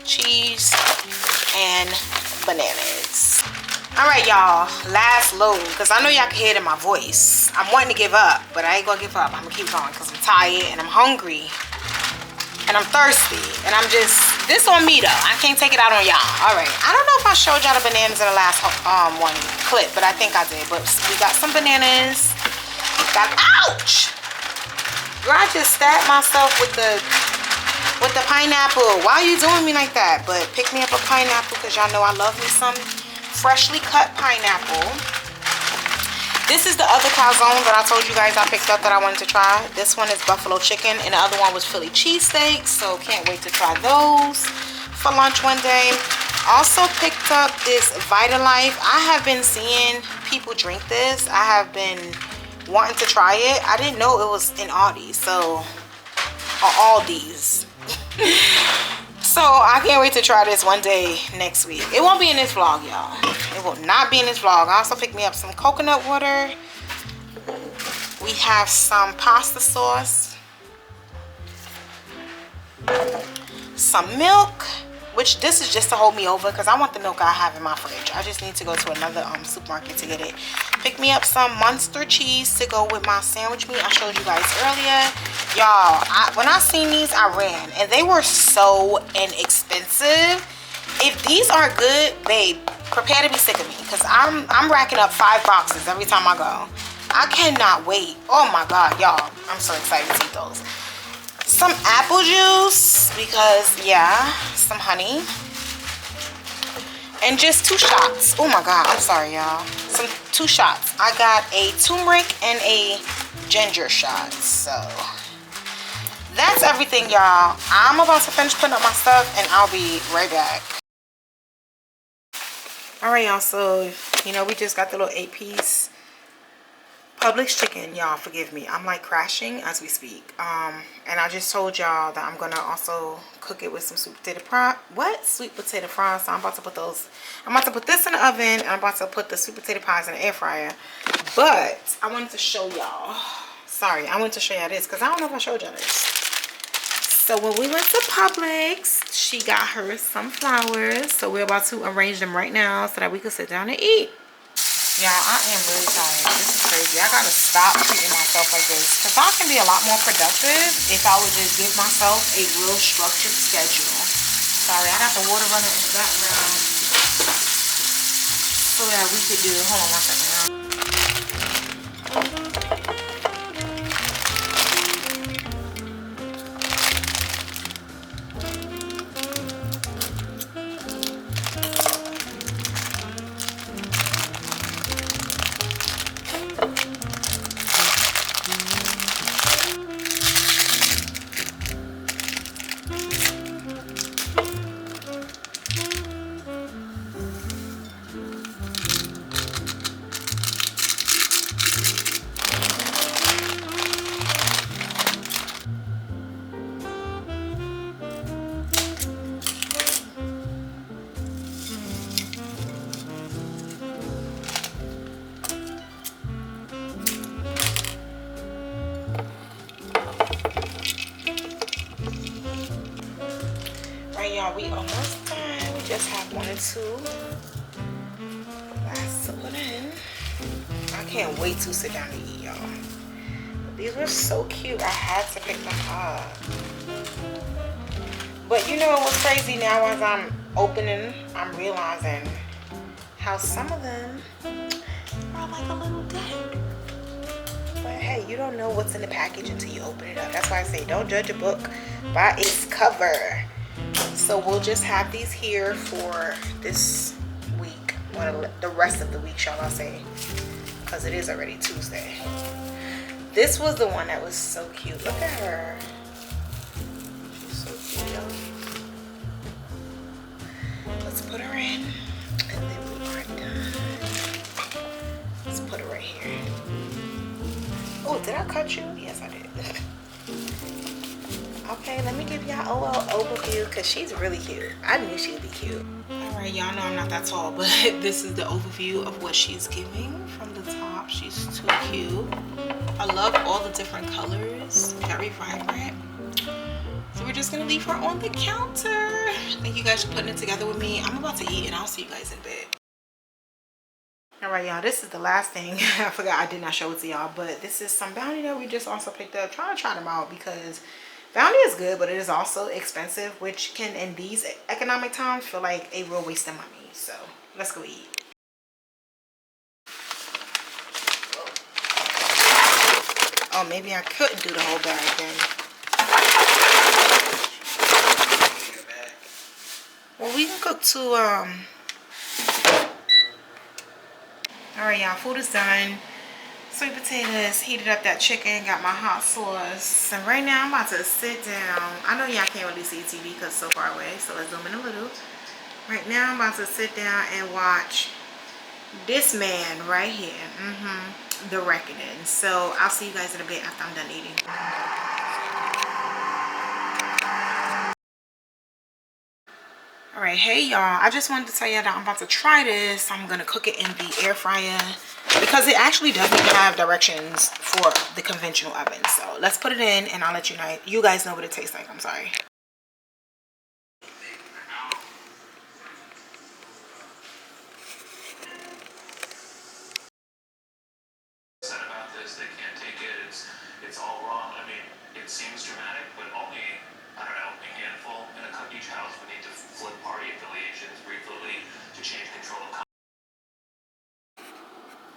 cheese, and bananas. All right, y'all, last load, because I know y'all can hear it in my voice. I'm wanting to give up, but I ain't gonna give up. I'm gonna keep going because I'm tired and I'm hungry and I'm thirsty, and I'm just, this on me though. I can't take it out on y'all. All right, I don't know if I showed y'all the bananas in the last one clip, but I think I did. But we got some bananas. Got, ouch! Girl, I just stabbed myself with the pineapple. Why are you doing me like that? But pick me up a pineapple because y'all know I love me some freshly cut pineapple. This is the other calzone that I told you guys I picked up that I wanted to try. This one is buffalo chicken and the other one was Philly cheesesteak. So can't wait to try those for lunch one day. Also picked up this Vitalife. I have been seeing people drink this. I have been wanting to try it. I didn't know it was in Aldi, so or Aldi's. So I can't wait to try this one day next week. It won't be in this vlog, y'all. It will not be in this vlog. I also picked me up some coconut water. We have some pasta sauce, some milk, which this is just to hold me over because I want the milk I have in my fridge. I just need to go to another supermarket to get it. Pick me up some Munster cheese to go with my sandwich meat I showed you guys earlier. Y'all, when I seen these, I ran. And they were so inexpensive. If these are good, babe, prepare to be sick of me. Because I'm racking up 5 boxes every time I go. I cannot wait. Oh my God, y'all. I'm so excited to eat those. Some apple juice because, yeah, some honey. And just 2 shots. Oh my God, I'm sorry, y'all. 2 shots. I got a turmeric and a ginger shot. So that's everything, y'all. I'm about to finish putting up my stuff and I'll be right back. All right, y'all. So, you know, we just got the little 8-piece Publix chicken. Y'all forgive me, I'm like crashing as we speak. And I just told y'all that I'm gonna also cook it with some sweet potato fries. So I'm about to put this in the oven and I'm about to put the sweet potato pies in the air fryer. But I wanted to show y'all, sorry, I wanted to show y'all this because I don't know if I showed y'all this. So when we went to Publix, she got her some flowers, so we're about to arrange them right now so that we can sit down and eat. Y'all, I am really tired. This is crazy. I gotta stop treating myself like this because I can be a lot more productive if I would just give myself a real structured schedule. Sorry, I got the water running in the background so that we could do, hold on 1 second now. Y'all, we almost done. We just have 1 or 2 glasses of water in. I can't wait to sit down and eat, y'all. These were so cute. I had to pick them up. But you know what's crazy now as I'm opening, I'm realizing how some of them are like a little dead. But hey, you don't know what's in the package until you open it up. That's why I say don't judge a book by its cover. So we'll just have these here for this week, well, the rest of the week, shall I say, because it is already Tuesday. This was the one that was so cute. Look at her. She's so cute, y'all. Let's put her in, and then we are done. Let's put her right here. Oh, did I cut you? Yes, I did. Okay, let me give y'all a little overview because she's really cute. I knew she'd be cute. Alright, y'all know I'm not that tall, but this is the overview of what she's giving from the top. She's too cute. I love all the different colors. Very vibrant. So we're just going to leave her on the counter. Thank you guys for putting it together with me. I'm about to eat and I'll see you guys in bed. Alright, y'all, this is the last thing. I forgot I did not show it to y'all, but this is some Bounty that we just also picked up. Trying to try them out because Bounty is good, but it is also expensive, which can, in these economic times, feel like a real waste of money. So let's go eat. Oh, maybe I couldn't do the whole bag then. Well, we can cook to Alright, y'all, food is done. Sweet potatoes, heated up that chicken, got my hot sauce. And right now I'm about to sit down. I know y'all can't really see TV because it's so far away, so let's zoom in a little. Right now I'm about to sit down and watch this man right here, The Reckoning. So I'll see you guys in a bit after I'm done eating. Alright, hey y'all, I just wanted to tell you that I'm about to try this. I'm gonna cook it in the air fryer because it actually doesn't have directions for the conventional oven. So let's put it in and I'll let you guys know what it tastes like. I'm sorry. About this, they can't take it. It's all wrong. I mean, it seems dramatic, but only, I don't know, a handful in each house would need to flip party affiliations briefly to change control of.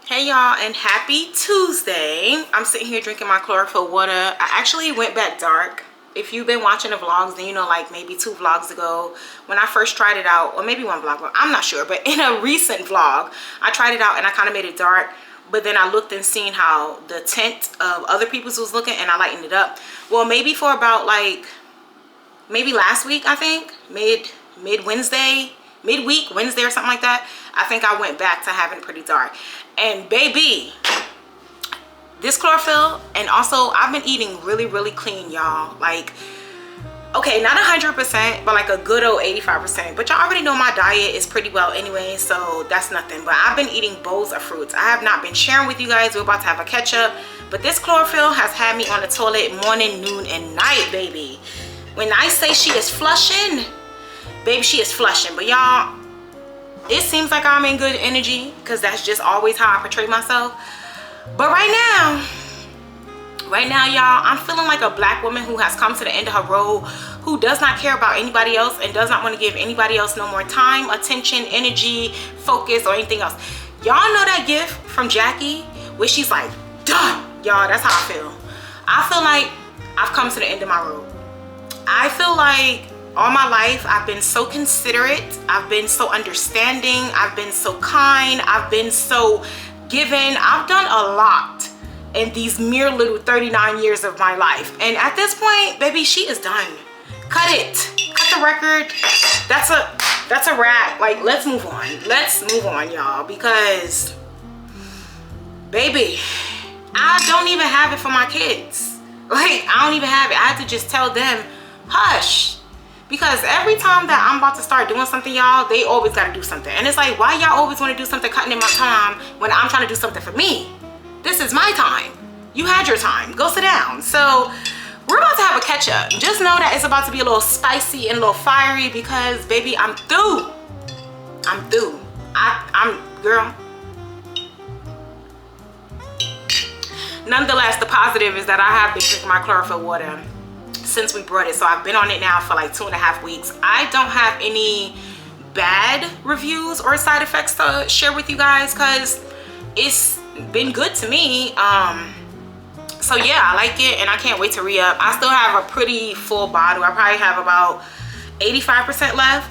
Hey y'all, and happy Tuesday. I'm sitting here drinking my chlorophyll water. I actually went back dark. If you've been watching the vlogs, then you know, like maybe 2 vlogs ago when I first tried it out, or maybe 1 vlog, I'm not sure, but in a recent vlog I tried it out and I kind of made it dark. But then I looked and seen how the tint of other people's was looking and I lightened it up. Well, maybe for about like maybe last week, I think midweek Wednesday or something like that, I think I went back to having it pretty dark. And baby, this chlorophyll, and also I've been eating really clean, y'all. Like, okay, not 100%, but like a good old 85%. But y'all already know my diet is pretty well anyway, so that's nothing. But I've been eating bowls of fruits. I have not been sharing with you guys. We're about to have a catch up, but this chlorophyll has had me on the toilet morning, noon, and night, baby. When I say she is flushing, baby, she is flushing. But y'all, it seems like I'm in good energy because that's just always how I portray myself. But right now, y'all, I'm feeling like a black woman who has come to the end of her road, who does not care about anybody else and does not want to give anybody else no more time, attention, energy, focus, or anything else. Y'all know that gift from Jackie where she's like, done. Y'all, that's how I feel. I feel like I've come to the end of my road. I feel like all my life I've been so considerate, I've been so understanding, I've been so kind, I've been so giving. I've done a lot in these mere little 39 years of my life, and at this point, baby, she is done. Cut the record. That's a wrap. Like, let's move on, y'all, because baby, I don't even have it for my kids. Like, I don't even have it. I have to just tell them, hush. Because every time that I'm about to start doing something, y'all, they always got to do something. And it's like, why y'all always want to do something cutting in my time when I'm trying to do something for me? This is my time. You had your time. Go sit down. So we're about to have a catch up. Just know that it's about to be a little spicy and a little fiery because, baby, I'm through. I'm through. Girl. Nonetheless, the positive is that I have been drinking my chlorophyll water since we brought it, so I've been on it now for like 2.5 weeks. I don't have any bad reviews or side effects to share with you guys because it's been good to me. So yeah, I like it and I can't wait to re-up. I still have a pretty full bottle. I probably have about 85% left.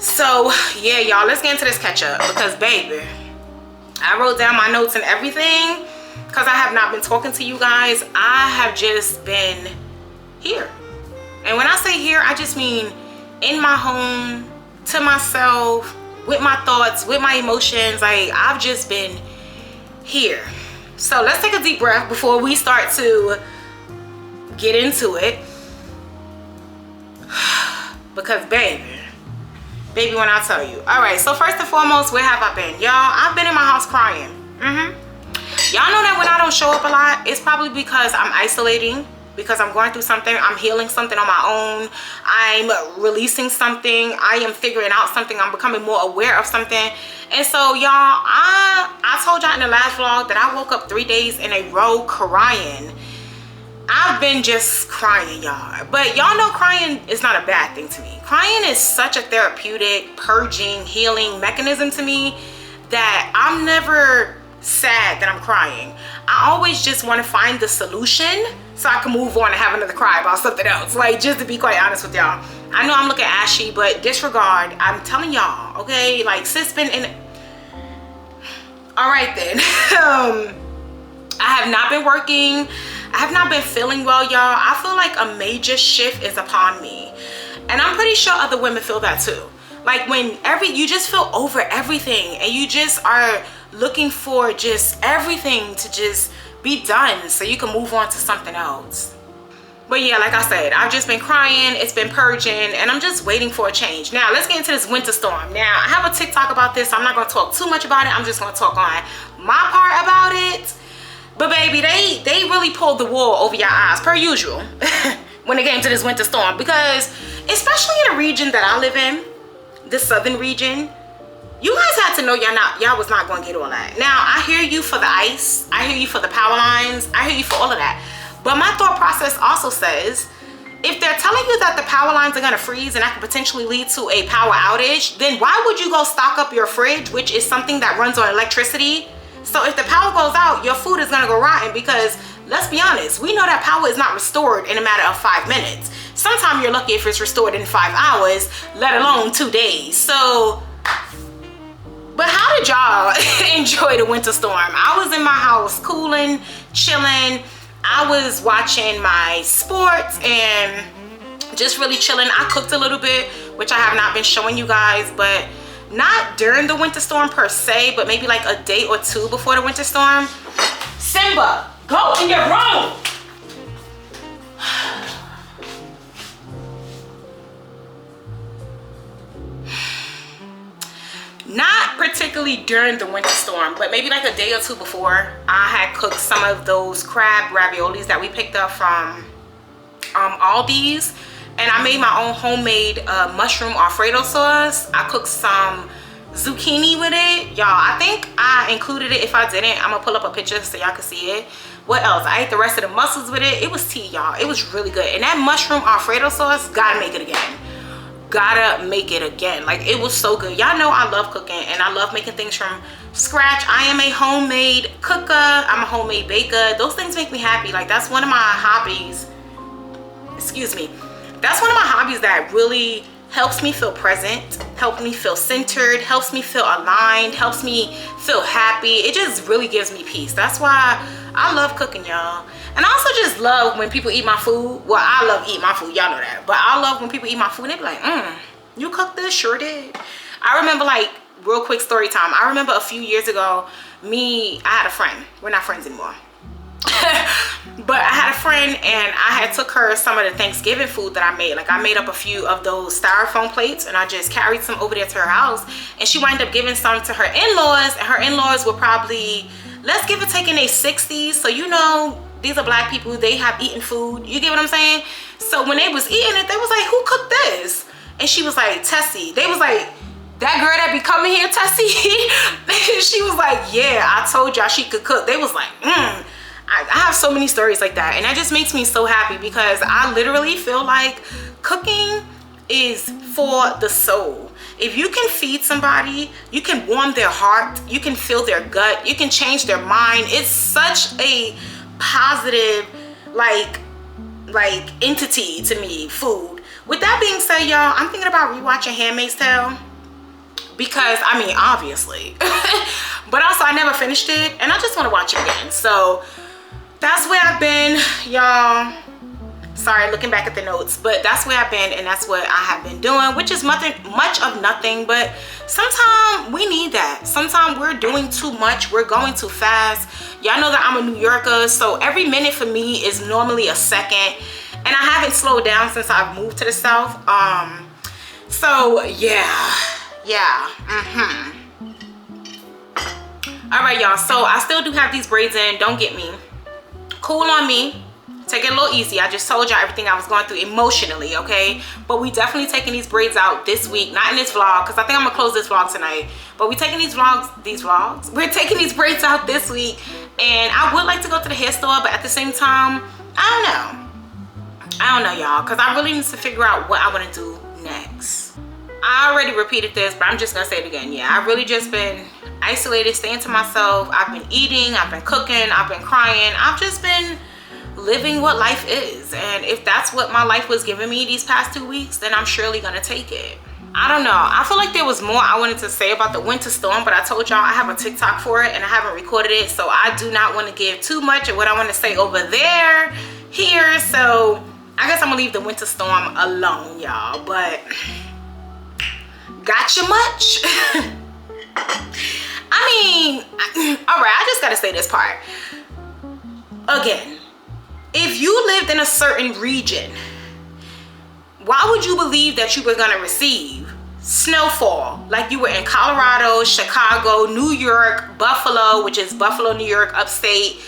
So yeah, y'all, let's get into this catch up because baby, I wrote down my notes and everything because I have not been talking to you guys. I have just been here. And when I say here, I just mean in my home, to myself, with my thoughts, with my emotions. Like, I've just been here. So let's take a deep breath before we start to get into it. Because baby, when I tell you. All right, so first and foremost, where have I been? Y'all, I've been in my house crying. Y'all know that when I don't show up a lot, it's probably because I'm isolating, because I'm going through something, I'm healing something on my own, I'm releasing something, I am figuring out something, I'm becoming more aware of something. And so y'all, I told y'all in the last vlog that I woke up 3 days in a row crying. I've been just crying, y'all. But y'all know crying is not a bad thing to me. Crying is such a therapeutic, purging, healing mechanism to me that I'm never sad that I'm crying. I always just want to find the solution so I can move on and have another cry about something else. Like, just to be quite honest with y'all. I know I'm looking ashy, but disregard. I'm telling y'all, okay? Like, sis been in... All right then. I have not been working. I have not been feeling well, y'all. I feel like a major shift is upon me. And I'm pretty sure other women feel that too. Like when you just feel over everything and you just are looking for just everything to just be done so you can move on to something else. But yeah, like I said, I've just been crying, it's been purging, and I'm just waiting for a change. Now, let's get into this winter storm. Now, I have a TikTok about this, so I'm not gonna talk too much about it. I'm just gonna talk on my part about it. But baby, they really pulled the wool over your eyes, per usual, when it came to this winter storm. Because, especially in the region that I live in, the southern region, you guys had to know y'all was not gonna get all that. Now, I hear you for the ice, I hear you for the power lines, I hear you for all of that. But my thought process also says, if they're telling you that the power lines are gonna freeze and that could potentially lead to a power outage, then why would you go stock up your fridge, which is something that runs on electricity? So if the power goes out, your food is gonna go rotten because, let's be honest, we know that power is not restored in a matter of 5 minutes. Sometimes you're lucky if it's restored in 5 hours, let alone 2 days. So, but how did y'all enjoy the winter storm? I was in my house cooling, chilling. I was watching my sports and just really chilling. I cooked a little bit, which I have not been showing you guys, but not during the winter storm per se, but maybe like a day or two before the winter storm. Simba, go in your room. Not particularly during the winter storm, but maybe like a day or two before, I had cooked some of those crab raviolis that we picked up from Aldi's, and I made my own homemade mushroom Alfredo sauce. I cooked some zucchini with it, y'all. I think I included it. If I didn't, I'm gonna pull up a picture so y'all can see it. What else? I ate the rest of the mussels with it. It was tea, y'all. It was really good. And that mushroom Alfredo sauce, gotta make it again. Gotta make it again. Like, it was so good. Y'all know I love cooking and I love making things from scratch. I am a homemade cooker. I'm a homemade baker. Those things make me happy. Like, that's one of my hobbies. Excuse me. That's one of my hobbies that really helps me feel present, helps me feel centered, helps me feel aligned, helps me feel happy. It just really gives me peace. That's why I love cooking, y'all. And I also just love when people eat my food. Well, I love eating my food, y'all know that. But I love when people eat my food and they be like, you cooked this? Sure did. I remember, like, real quick story time. I remember a few years ago, I had a friend. We're not friends anymore. But I had a friend and I had took her some of the Thanksgiving food that I made. Like, I made up a few of those styrofoam plates and I just carried some over there to her house. And she wound up giving some to her in-laws. And her in-laws were probably, let's give it taking their 60s. So, you know, these are black people, they have eaten food, you get what I'm saying? So when they was eating it, they was like, who cooked this? And she was like, Tessie. They was like, that girl that be coming here, Tessie? She was like, yeah, I told y'all she could cook. They was like, I have so many stories like that, and that just makes me so happy because I literally feel like cooking is for the soul. If you can feed somebody, you can warm their heart, you can fill their gut, you can change their mind. It's such a positive like entity to me, food. With that being said, y'all, I'm thinking about rewatching Handmaid's Tale because, I mean, obviously, but also I never finished it and I just want to watch it again. So that's where I've been, y'all. Sorry, looking back at the notes, but that's where I've been and that's what I have been doing, which is much of nothing. But sometimes we need that. Sometimes we're doing too much, we're going too fast. Y'all know that I'm a New Yorker, so every minute for me is normally a second, and I haven't slowed down since I've moved to the South. So yeah. All right, y'all, so I still do have these braids in. Don't get me, cool on me, take it a little easy. I just told y'all everything I was going through emotionally, okay? But we definitely taking these braids out this week, not in this vlog, because I think I'm gonna close this vlog tonight. But we taking we're taking these braids out this week, and I would like to go to the hair store, but at the same time, I don't know, y'all, because I really need to figure out what I want to do next. I already repeated this, but I'm just gonna say it again. Yeah, I've really just been isolated, staying to myself. I've been eating, I've been cooking, I've been crying. I've just been living what life is, and if that's what my life was giving me these past 2 weeks, then I'm surely gonna take it. I don't know. I feel like there was more I wanted to say about the winter storm, but I told y'all I have a TikTok for it and I haven't recorded it, so I do not want to give too much of what I want to say over there here. So I guess I'm gonna leave the winter storm alone, y'all. But gotcha much? I mean, all right, I just gotta say this part again. If you lived in a certain region, why would you believe that you were gonna receive snowfall like you were in Colorado, Chicago, New York, Buffalo, which is Buffalo, New York, upstate,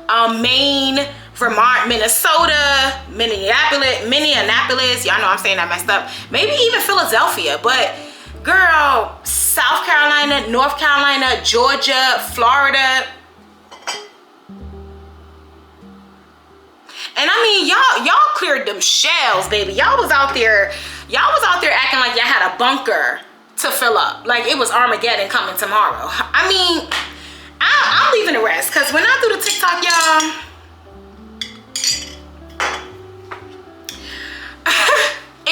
Maine, Vermont, Minnesota, Minneapolis, y'all know I'm saying that messed up, maybe even Philadelphia, but girl, South Carolina, North Carolina, Georgia, Florida. And I mean, y'all cleared them shells, baby. Y'all was out there acting like y'all had a bunker to fill up, like it was Armageddon coming tomorrow. I mean, I'm leaving the rest, because when I do the TikTok, y'all,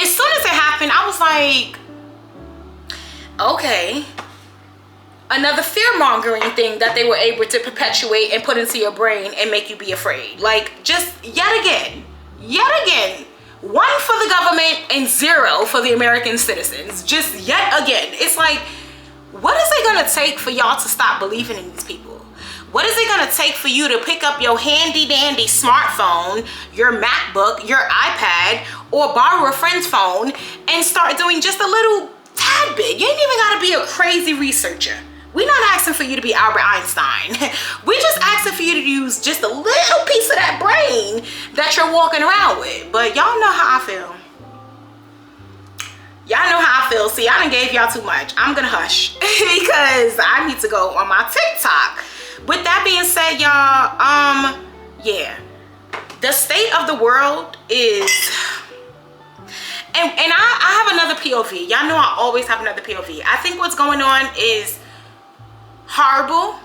as soon as it happened, I was like, okay, another fear-mongering thing that they were able to perpetuate and put into your brain and make you be afraid. Like, just yet again, one for the government and zero for the American citizens. Just yet again. It's like, what is it gonna take for y'all to stop believing in these people? What is it gonna take for you to pick up your handy dandy smartphone, your MacBook, your iPad, or borrow a friend's phone and start doing just a little tad bit? You ain't even gotta be a crazy researcher. We're not asking for you to be Albert Einstein. We're just asking for you to use just a little piece of that brain that you're walking around with. But y'all know how I feel. Y'all know how I feel. See, I done gave y'all too much. I'm gonna hush because I need to go on my TikTok. With that being said, y'all, yeah, the state of the world is, and I have another POV. Y'all know I always have another POV. I think what's going on is horrible.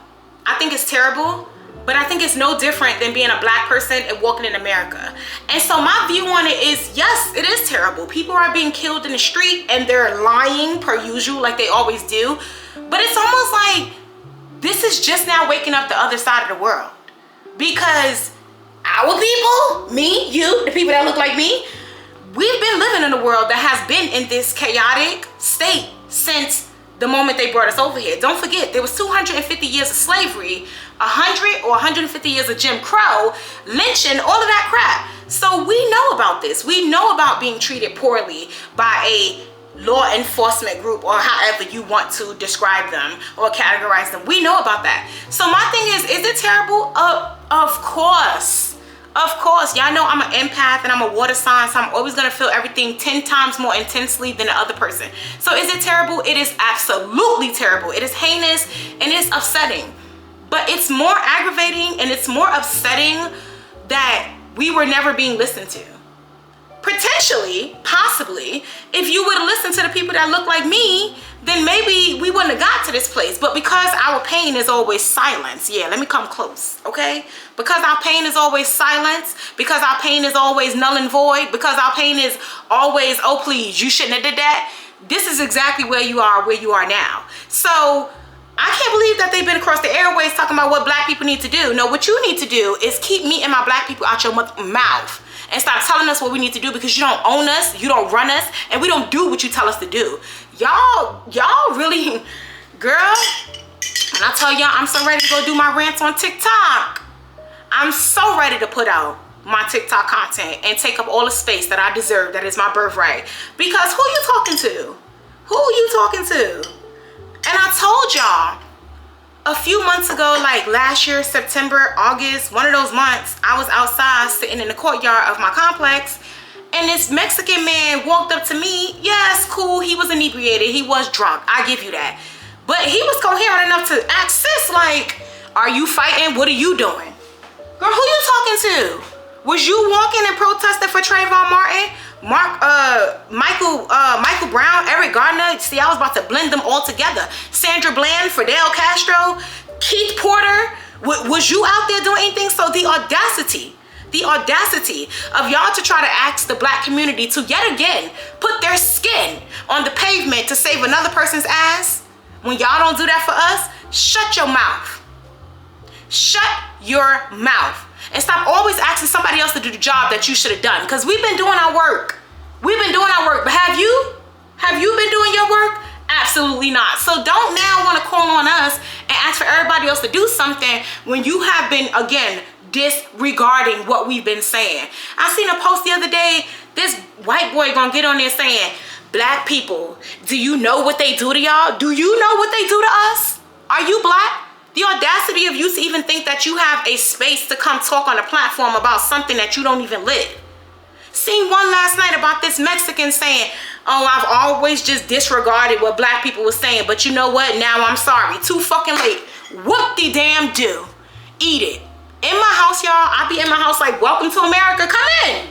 I think it's terrible, but I think it's no different than being a black person and walking in America. And so my view on it is, yes, it is terrible. People are being killed in the street and they're lying per usual, like they always do. But it's almost like this is just now waking up the other side of the world, because our people, me, you, the people that look like me, we've been living in a world that has been in this chaotic state since the moment they brought us over here. Don't forget, there was 250 years of slavery, 100 or 150 years of Jim Crow, lynching, all of that crap. So we know about this. We know about being treated poorly by a law enforcement group, or however you want to describe them or categorize them. We know about that. So my thing is it terrible? Of course. Of course. Y'all know I'm an empath and I'm a water sign, so I'm always gonna feel everything 10 times more intensely than the other person. So is it terrible? It is absolutely terrible. It is heinous and it's upsetting. But it's more aggravating and it's more upsetting that we were never being listened to. Potentially, possibly, if you would have listened to the people that look like me, then maybe we wouldn't have got to this place. But because our pain is always silence, yeah, let me come close, okay? Because our pain is always silence, because our pain is always null and void, because our pain is always, oh please, you shouldn't have did that. This is exactly where you are now. So I can't believe that they've been across the airways talking about what black people need to do. No, what you need to do is keep me and my black people out your mouth. And stop telling us what we need to do, because you don't own us, you don't run us, and we don't do what you tell us to do. Y'all really, girl, and I tell y'all, I'm so ready to go do my rants on TikTok. I'm so ready to put out my TikTok content and take up all the space that I deserve, that is my birthright. Because who you talking to? Who you talking to? And I told y'all, a few months ago, like last year, September, August, one of those months, I was outside sitting in the courtyard of my complex, and this Mexican man walked up to me. Yes, cool, he was inebriated, he was drunk, I give you that. But he was coherent enough to ask sis, like, are you fighting? What are you doing? Girl, who you talking to? Was you walking and protesting for Trayvon Martin? Michael Brown, Eric Gardner? See, I was about to blend them all together. Sandra Bland, Fidel Castro, Keith Porter. Was you out there doing anything? So the audacity The audacity of y'all to try to ask the black community to yet again put their skin on the pavement to save another person's ass. When y'all don't do that for us, shut your mouth. Shut your mouth. And stop always asking somebody else to do the job that you should have done. Because we've been doing our work. We've been doing our work. But have you? Have you been doing your work? Absolutely not. So don't now want to call on us and ask for everybody else to do something when you have been, again, disregarding what we've been saying. I seen a post the other day. This white boy gonna get on there saying, black people, do you know what they do to y'all? Do you know what they do to us? Are you black? The audacity of you to even think that you have a space to come talk on a platform about something that you don't even live. Seen one last night about this Mexican saying, oh, I've always just disregarded what black people were saying, but you know what? Now I'm sorry. Too fucking late. Whoop-de-damn-do. Eat it. In my house, y'all, I be in my house like, welcome to America. Come in.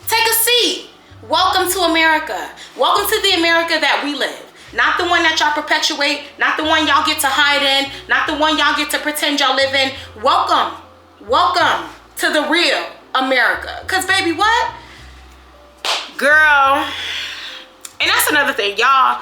Take a seat. Welcome to America. Welcome to the America that we live. Not the one that y'all perpetuate. Not the one y'all get to hide in. Not the one y'all get to pretend y'all live in. Welcome. Welcome to the real America. Because, baby, what? Girl. And that's another thing. Y'all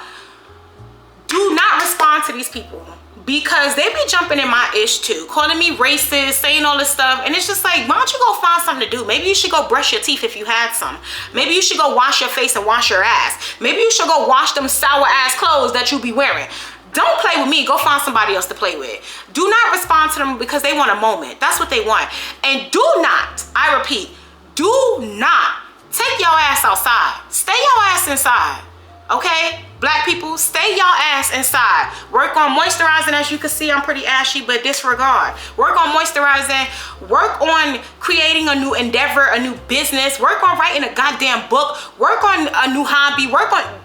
do not respond to these people. Because they be jumping in my ish too, calling me racist, saying all this stuff, and it's just like, why don't you go find something to do? Maybe you should go brush your teeth if you had some. Maybe you should go wash your face and wash your ass. Maybe you should go wash them sour ass clothes that you be wearing. Don't play with me. Go find somebody else to play with. Do not respond to them because they want a moment. That's what they want. And do not, I repeat, do not take your ass outside. Stay your ass inside. Okay? Black people, stay y'all ass inside. Work on moisturizing. As you can see, I'm pretty ashy, but disregard. Work on moisturizing. Work on creating a new endeavor, a new business. Work on writing a goddamn book. Work on a new hobby. Work on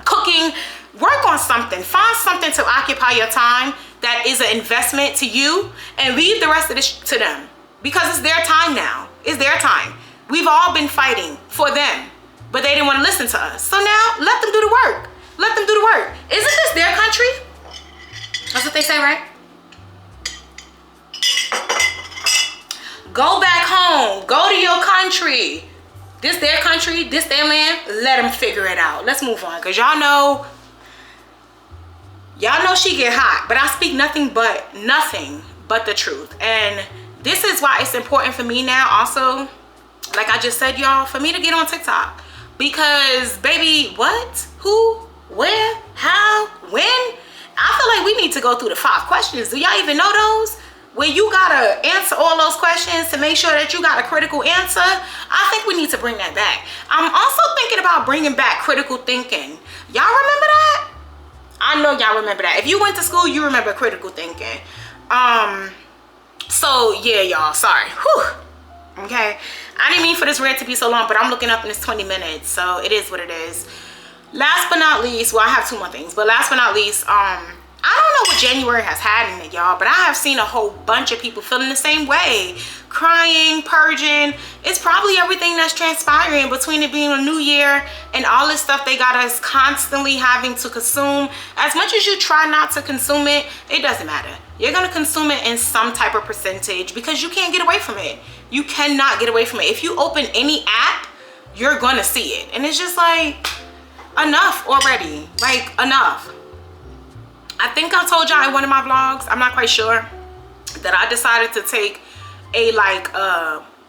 cooking. Work on something. Find something to occupy your time that is an investment to you, and leave the rest of this to them. Because it's their time now. It's their time. We've all been fighting for them, but they didn't want to listen to us. So now, let them do the work. Let them do the work. Isn't this their country? That's what they say, right? Go back home. Go to your country. This their country. This their land. Let them figure it out. Let's move on. Because y'all know she get hot. But I speak nothing but the truth. And this is why it's important for me now also, like I just said, y'all, for me to get on TikTok. Because, baby, what? Who? Where? How? When? I feel like we need to go through the 5 questions. Do y'all even know those? Where you gotta answer all those questions to make sure that you got a critical answer. I think we need to bring that back. I'm also thinking about bringing back critical thinking. Y'all remember that? I know y'all remember that. If you went to school, you remember critical thinking. So yeah, y'all, sorry. Whew. Okay. I didn't mean for this rant to be so long, but I'm looking up and it's 20 minutes. So it is what it is. Last but not least, well, I have 2 more things, but last but not least, I don't know what January has had in it, y'all, but I have seen a whole bunch of people feeling the same way. Crying, purging. It's probably everything that's transpiring between it being a new year and all this stuff they got us constantly having to consume. As much as you try not to consume it, it doesn't matter. You're going to consume it in some type of percentage because you can't get away from it. You cannot get away from it. If you open any app, you're going to see it. And it's just like, enough already. Like, enough. I think I told y'all in one of my vlogs, I'm not quite sure, that I decided to take a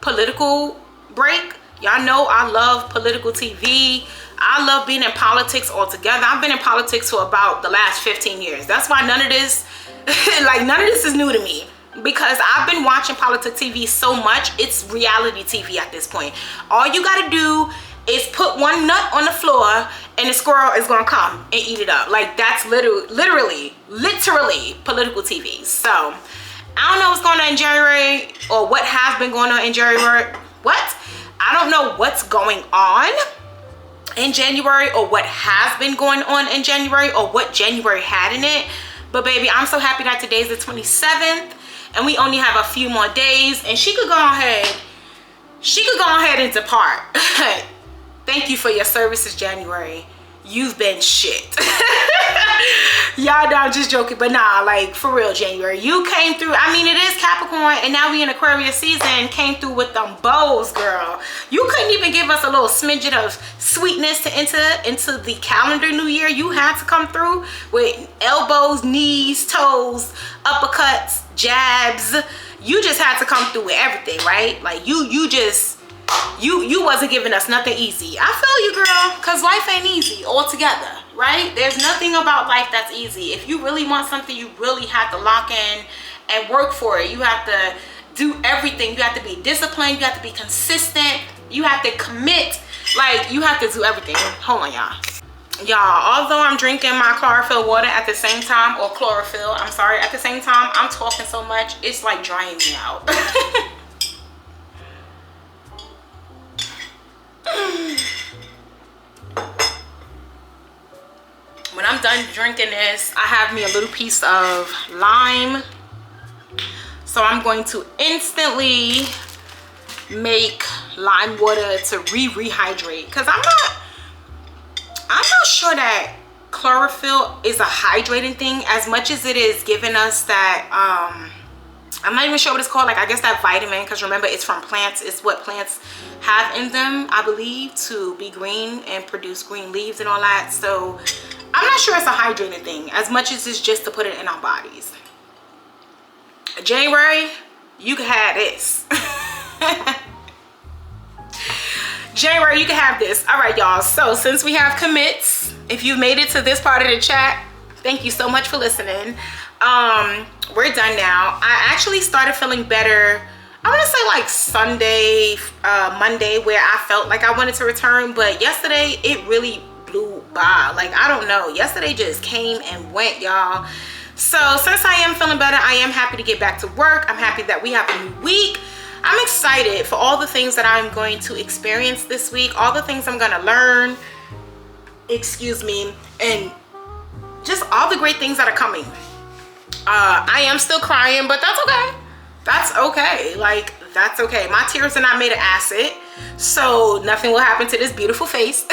political break. Y'all know I love political TV. I love being in politics altogether. I've been in politics for about the last 15 years. That's why none of this, none of this is new to me. Because I've been watching politics TV so much, it's reality TV at this point. All you gotta do is put one nut on the floor and the squirrel is gonna come and eat it up. Like, that's literally political TV. So I don't know what's going on in January, or what has been going on in January. I don't know what's going on in January, or what has been going on in January, or what January had in it. But baby, I'm so happy that today's the 27th and we only have a few more days, and she could go ahead and depart. Thank you for your services, January. You've been shit. Y'all know I'm just joking, but nah, like for real, January, you came through. I mean, it is Capricorn, and now we in Aquarius season. Came through with them bows, girl. You couldn't even give us a little smidget of sweetness to enter into the calendar new year. You had to come through with elbows, knees, toes, uppercuts, jabs. You just had to come through with everything, right? Like you wasn't giving us nothing easy. I feel you, girl, because life ain't easy altogether, right? There's nothing about life that's easy. If you really want something, you really have to lock in and work for it. You have to do everything. You have to be disciplined. You have to be consistent. You have to commit. Like, you have to do everything. Hold on, y'all. Y'all, although I'm drinking my chlorophyll water at the same time, or chlorophyll, I'm sorry, at the same time, I'm talking so much, it's like drying me out. When I'm done drinking this, I have me a little piece of lime. So I'm going to instantly make lime water to rehydrate, because I'm not sure that chlorophyll is a hydrating thing as much as it is giving us that I'm not even sure what it's called, like I guess that vitamin, because remember it's from plants. It's what plants have in them, I believe, to be green and produce green leaves and all that. So I'm not sure it's a hydrating thing as much as it's just to put it in our bodies. January, you can have this. January, you can have this. All right, y'all, so since we have commits, if you've made it to this part of the chat, thank you so much for listening. We're done now. I actually started feeling better, I want to say like Sunday, Monday, where I felt like I wanted to return, but yesterday it really blew by. Like, I don't know, yesterday just came and went, y'all. So since I am feeling better, I am happy to get back to work. I'm happy that we have a new week. I'm excited for all the things that I'm going to experience this week, all the things I'm going to learn, excuse me, and just all the great things that are coming. I am still crying, but that's okay. That's okay. Like, that's okay. My tears are not made of acid, so nothing will happen to this beautiful face.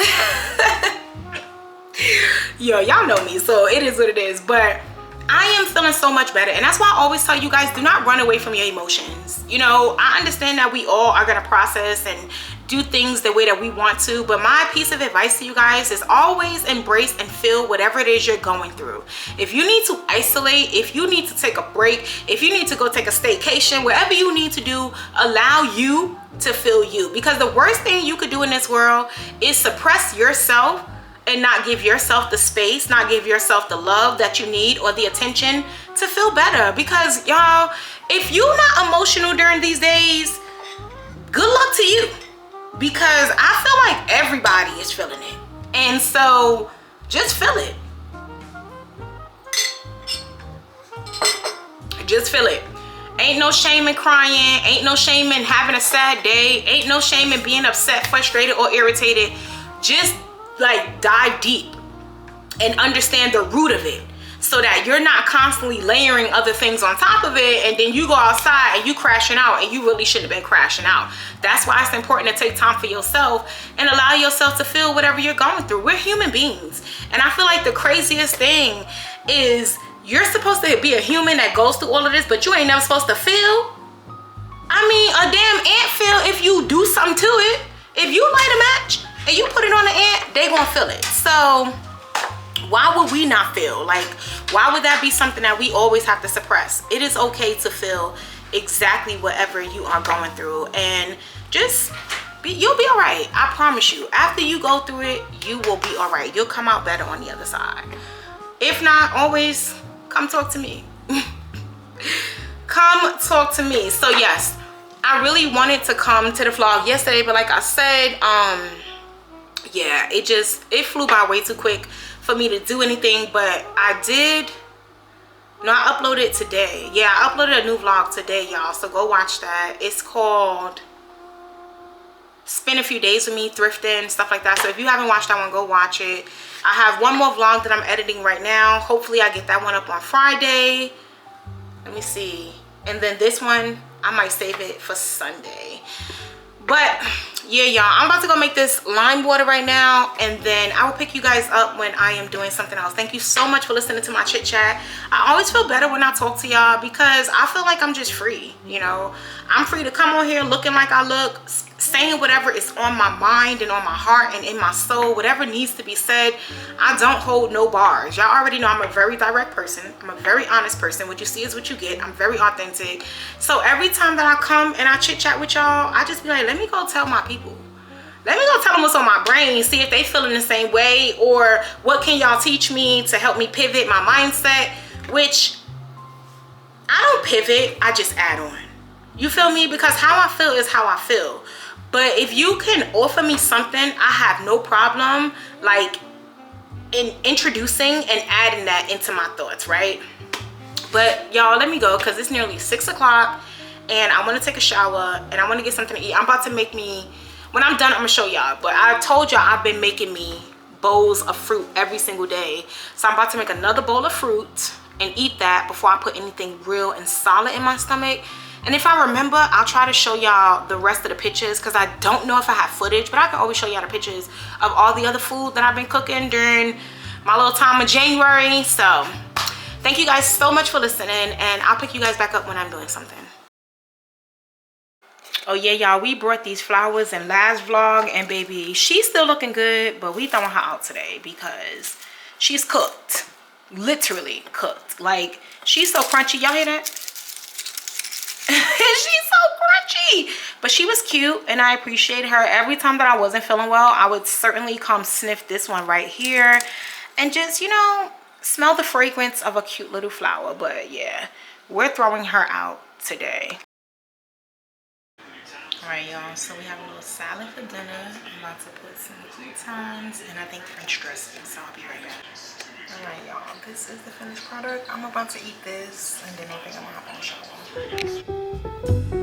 Yo, y'all know me, so it is what it is. But I am feeling so much better, and that's why I always tell you guys, do not run away from your emotions. You know, I understand that we all are gonna process and do things the way that we want to, but my piece of advice to you guys is always embrace and feel whatever it is you're going through. If you need to isolate, if you need to take a break, if you need to go take a staycation, whatever you need to do, allow you to feel you, because the worst thing you could do in this world is suppress yourself and not give yourself the space, not give yourself the love that you need or the attention to feel better. Because y'all, if you're not emotional during these days, good luck to you, because I feel like everybody is feeling it. And so just feel it. Just feel it. Ain't no shame in crying, ain't no shame in having a sad day, ain't no shame in being upset, frustrated, or irritated. Just like dive deep and understand the root of it, so that you're not constantly layering other things on top of it, and then you go outside and you crashing out, and you really shouldn't have been crashing out. That's why it's important to take time for yourself and allow yourself to feel whatever you're going through. We're human beings, and I feel like the craziest thing is you're supposed to be a human that goes through all of this, but you ain't never supposed to feel. I mean, a damn ant feel if you do something to it. If you light a match and you put it on the ant, they gonna feel it. So why would we not feel? Like, why would that be something that we always have to suppress? It is okay to feel exactly whatever you are going through, and just you'll be all right. I promise you, after you go through it, you will be all right. You'll come out better on the other side. If not, always come talk to me. Come talk to me. So yes, I really wanted to come to the vlog yesterday, but like I said, yeah, it flew by way too quick for me to do anything. But I uploaded today. Yeah, I uploaded a new vlog today, y'all, so go watch that. It's called Spend a Few Days With Me, Thrifting, stuff like that. So if you haven't watched that one, go watch it. I have one more vlog that I'm editing right now. Hopefully I get that one up on Friday. Let me see. And then this one, I might save it for Sunday. But yeah, y'all, I'm about to go make this lime water right now, and then I will pick you guys up when I am doing something else. Thank you so much for listening to my chit chat. I always feel better when I talk to y'all because I feel like I'm just free, you know. I'm free to come on here looking like I look, saying whatever is on my mind and on my heart and in my soul, whatever needs to be said. I don't hold no bars. Y'all already know I'm a very direct person. I'm a very honest person. What you see is what you get. I'm very authentic. So every time that I come and I chit chat with y'all, I just be like, let me go tell my people. Let me go tell them what's on my brain, see if they feeling the same way, or what can y'all teach me to help me pivot my mindset, which I don't pivot, I just add on. You feel me? Because how I feel is how I feel. But if you can offer me something, I have no problem like in introducing and adding that into my thoughts, right? But y'all, let me go because it's nearly 6 o'clock and I want to take a shower and I want to get something to eat. I'm about to make me, when I'm done, I'm gonna show y'all. But I told y'all I've been making me bowls of fruit every single day. So I'm about to make another bowl of fruit and eat that before I put anything real and solid in my stomach. And if I remember, I'll try to show y'all the rest of the pictures because I don't know if I have footage, but I can always show y'all the pictures of all the other food that I've been cooking during my little time of January. So thank you guys so much for listening, and I'll pick you guys back up when I'm doing something. Oh yeah, y'all, we brought these flowers in last vlog, and baby, she's still looking good, but we throwing her out today because she's cooked. Literally cooked. Like, she's so crunchy. Y'all hear that? She's so crunchy. But she was cute, and I appreciate her. Every time that I wasn't feeling well, I would certainly come sniff this one right here and just, you know, smell the fragrance of a cute little flower. But yeah, we're throwing her out today. All right, y'all, so we have a little salad for dinner. I'm about to put some croutons and I think French dressing, so I'll be right back. All right, y'all, this is the finished product. I'm about to eat this and then I think I'm gonna hop in the shower.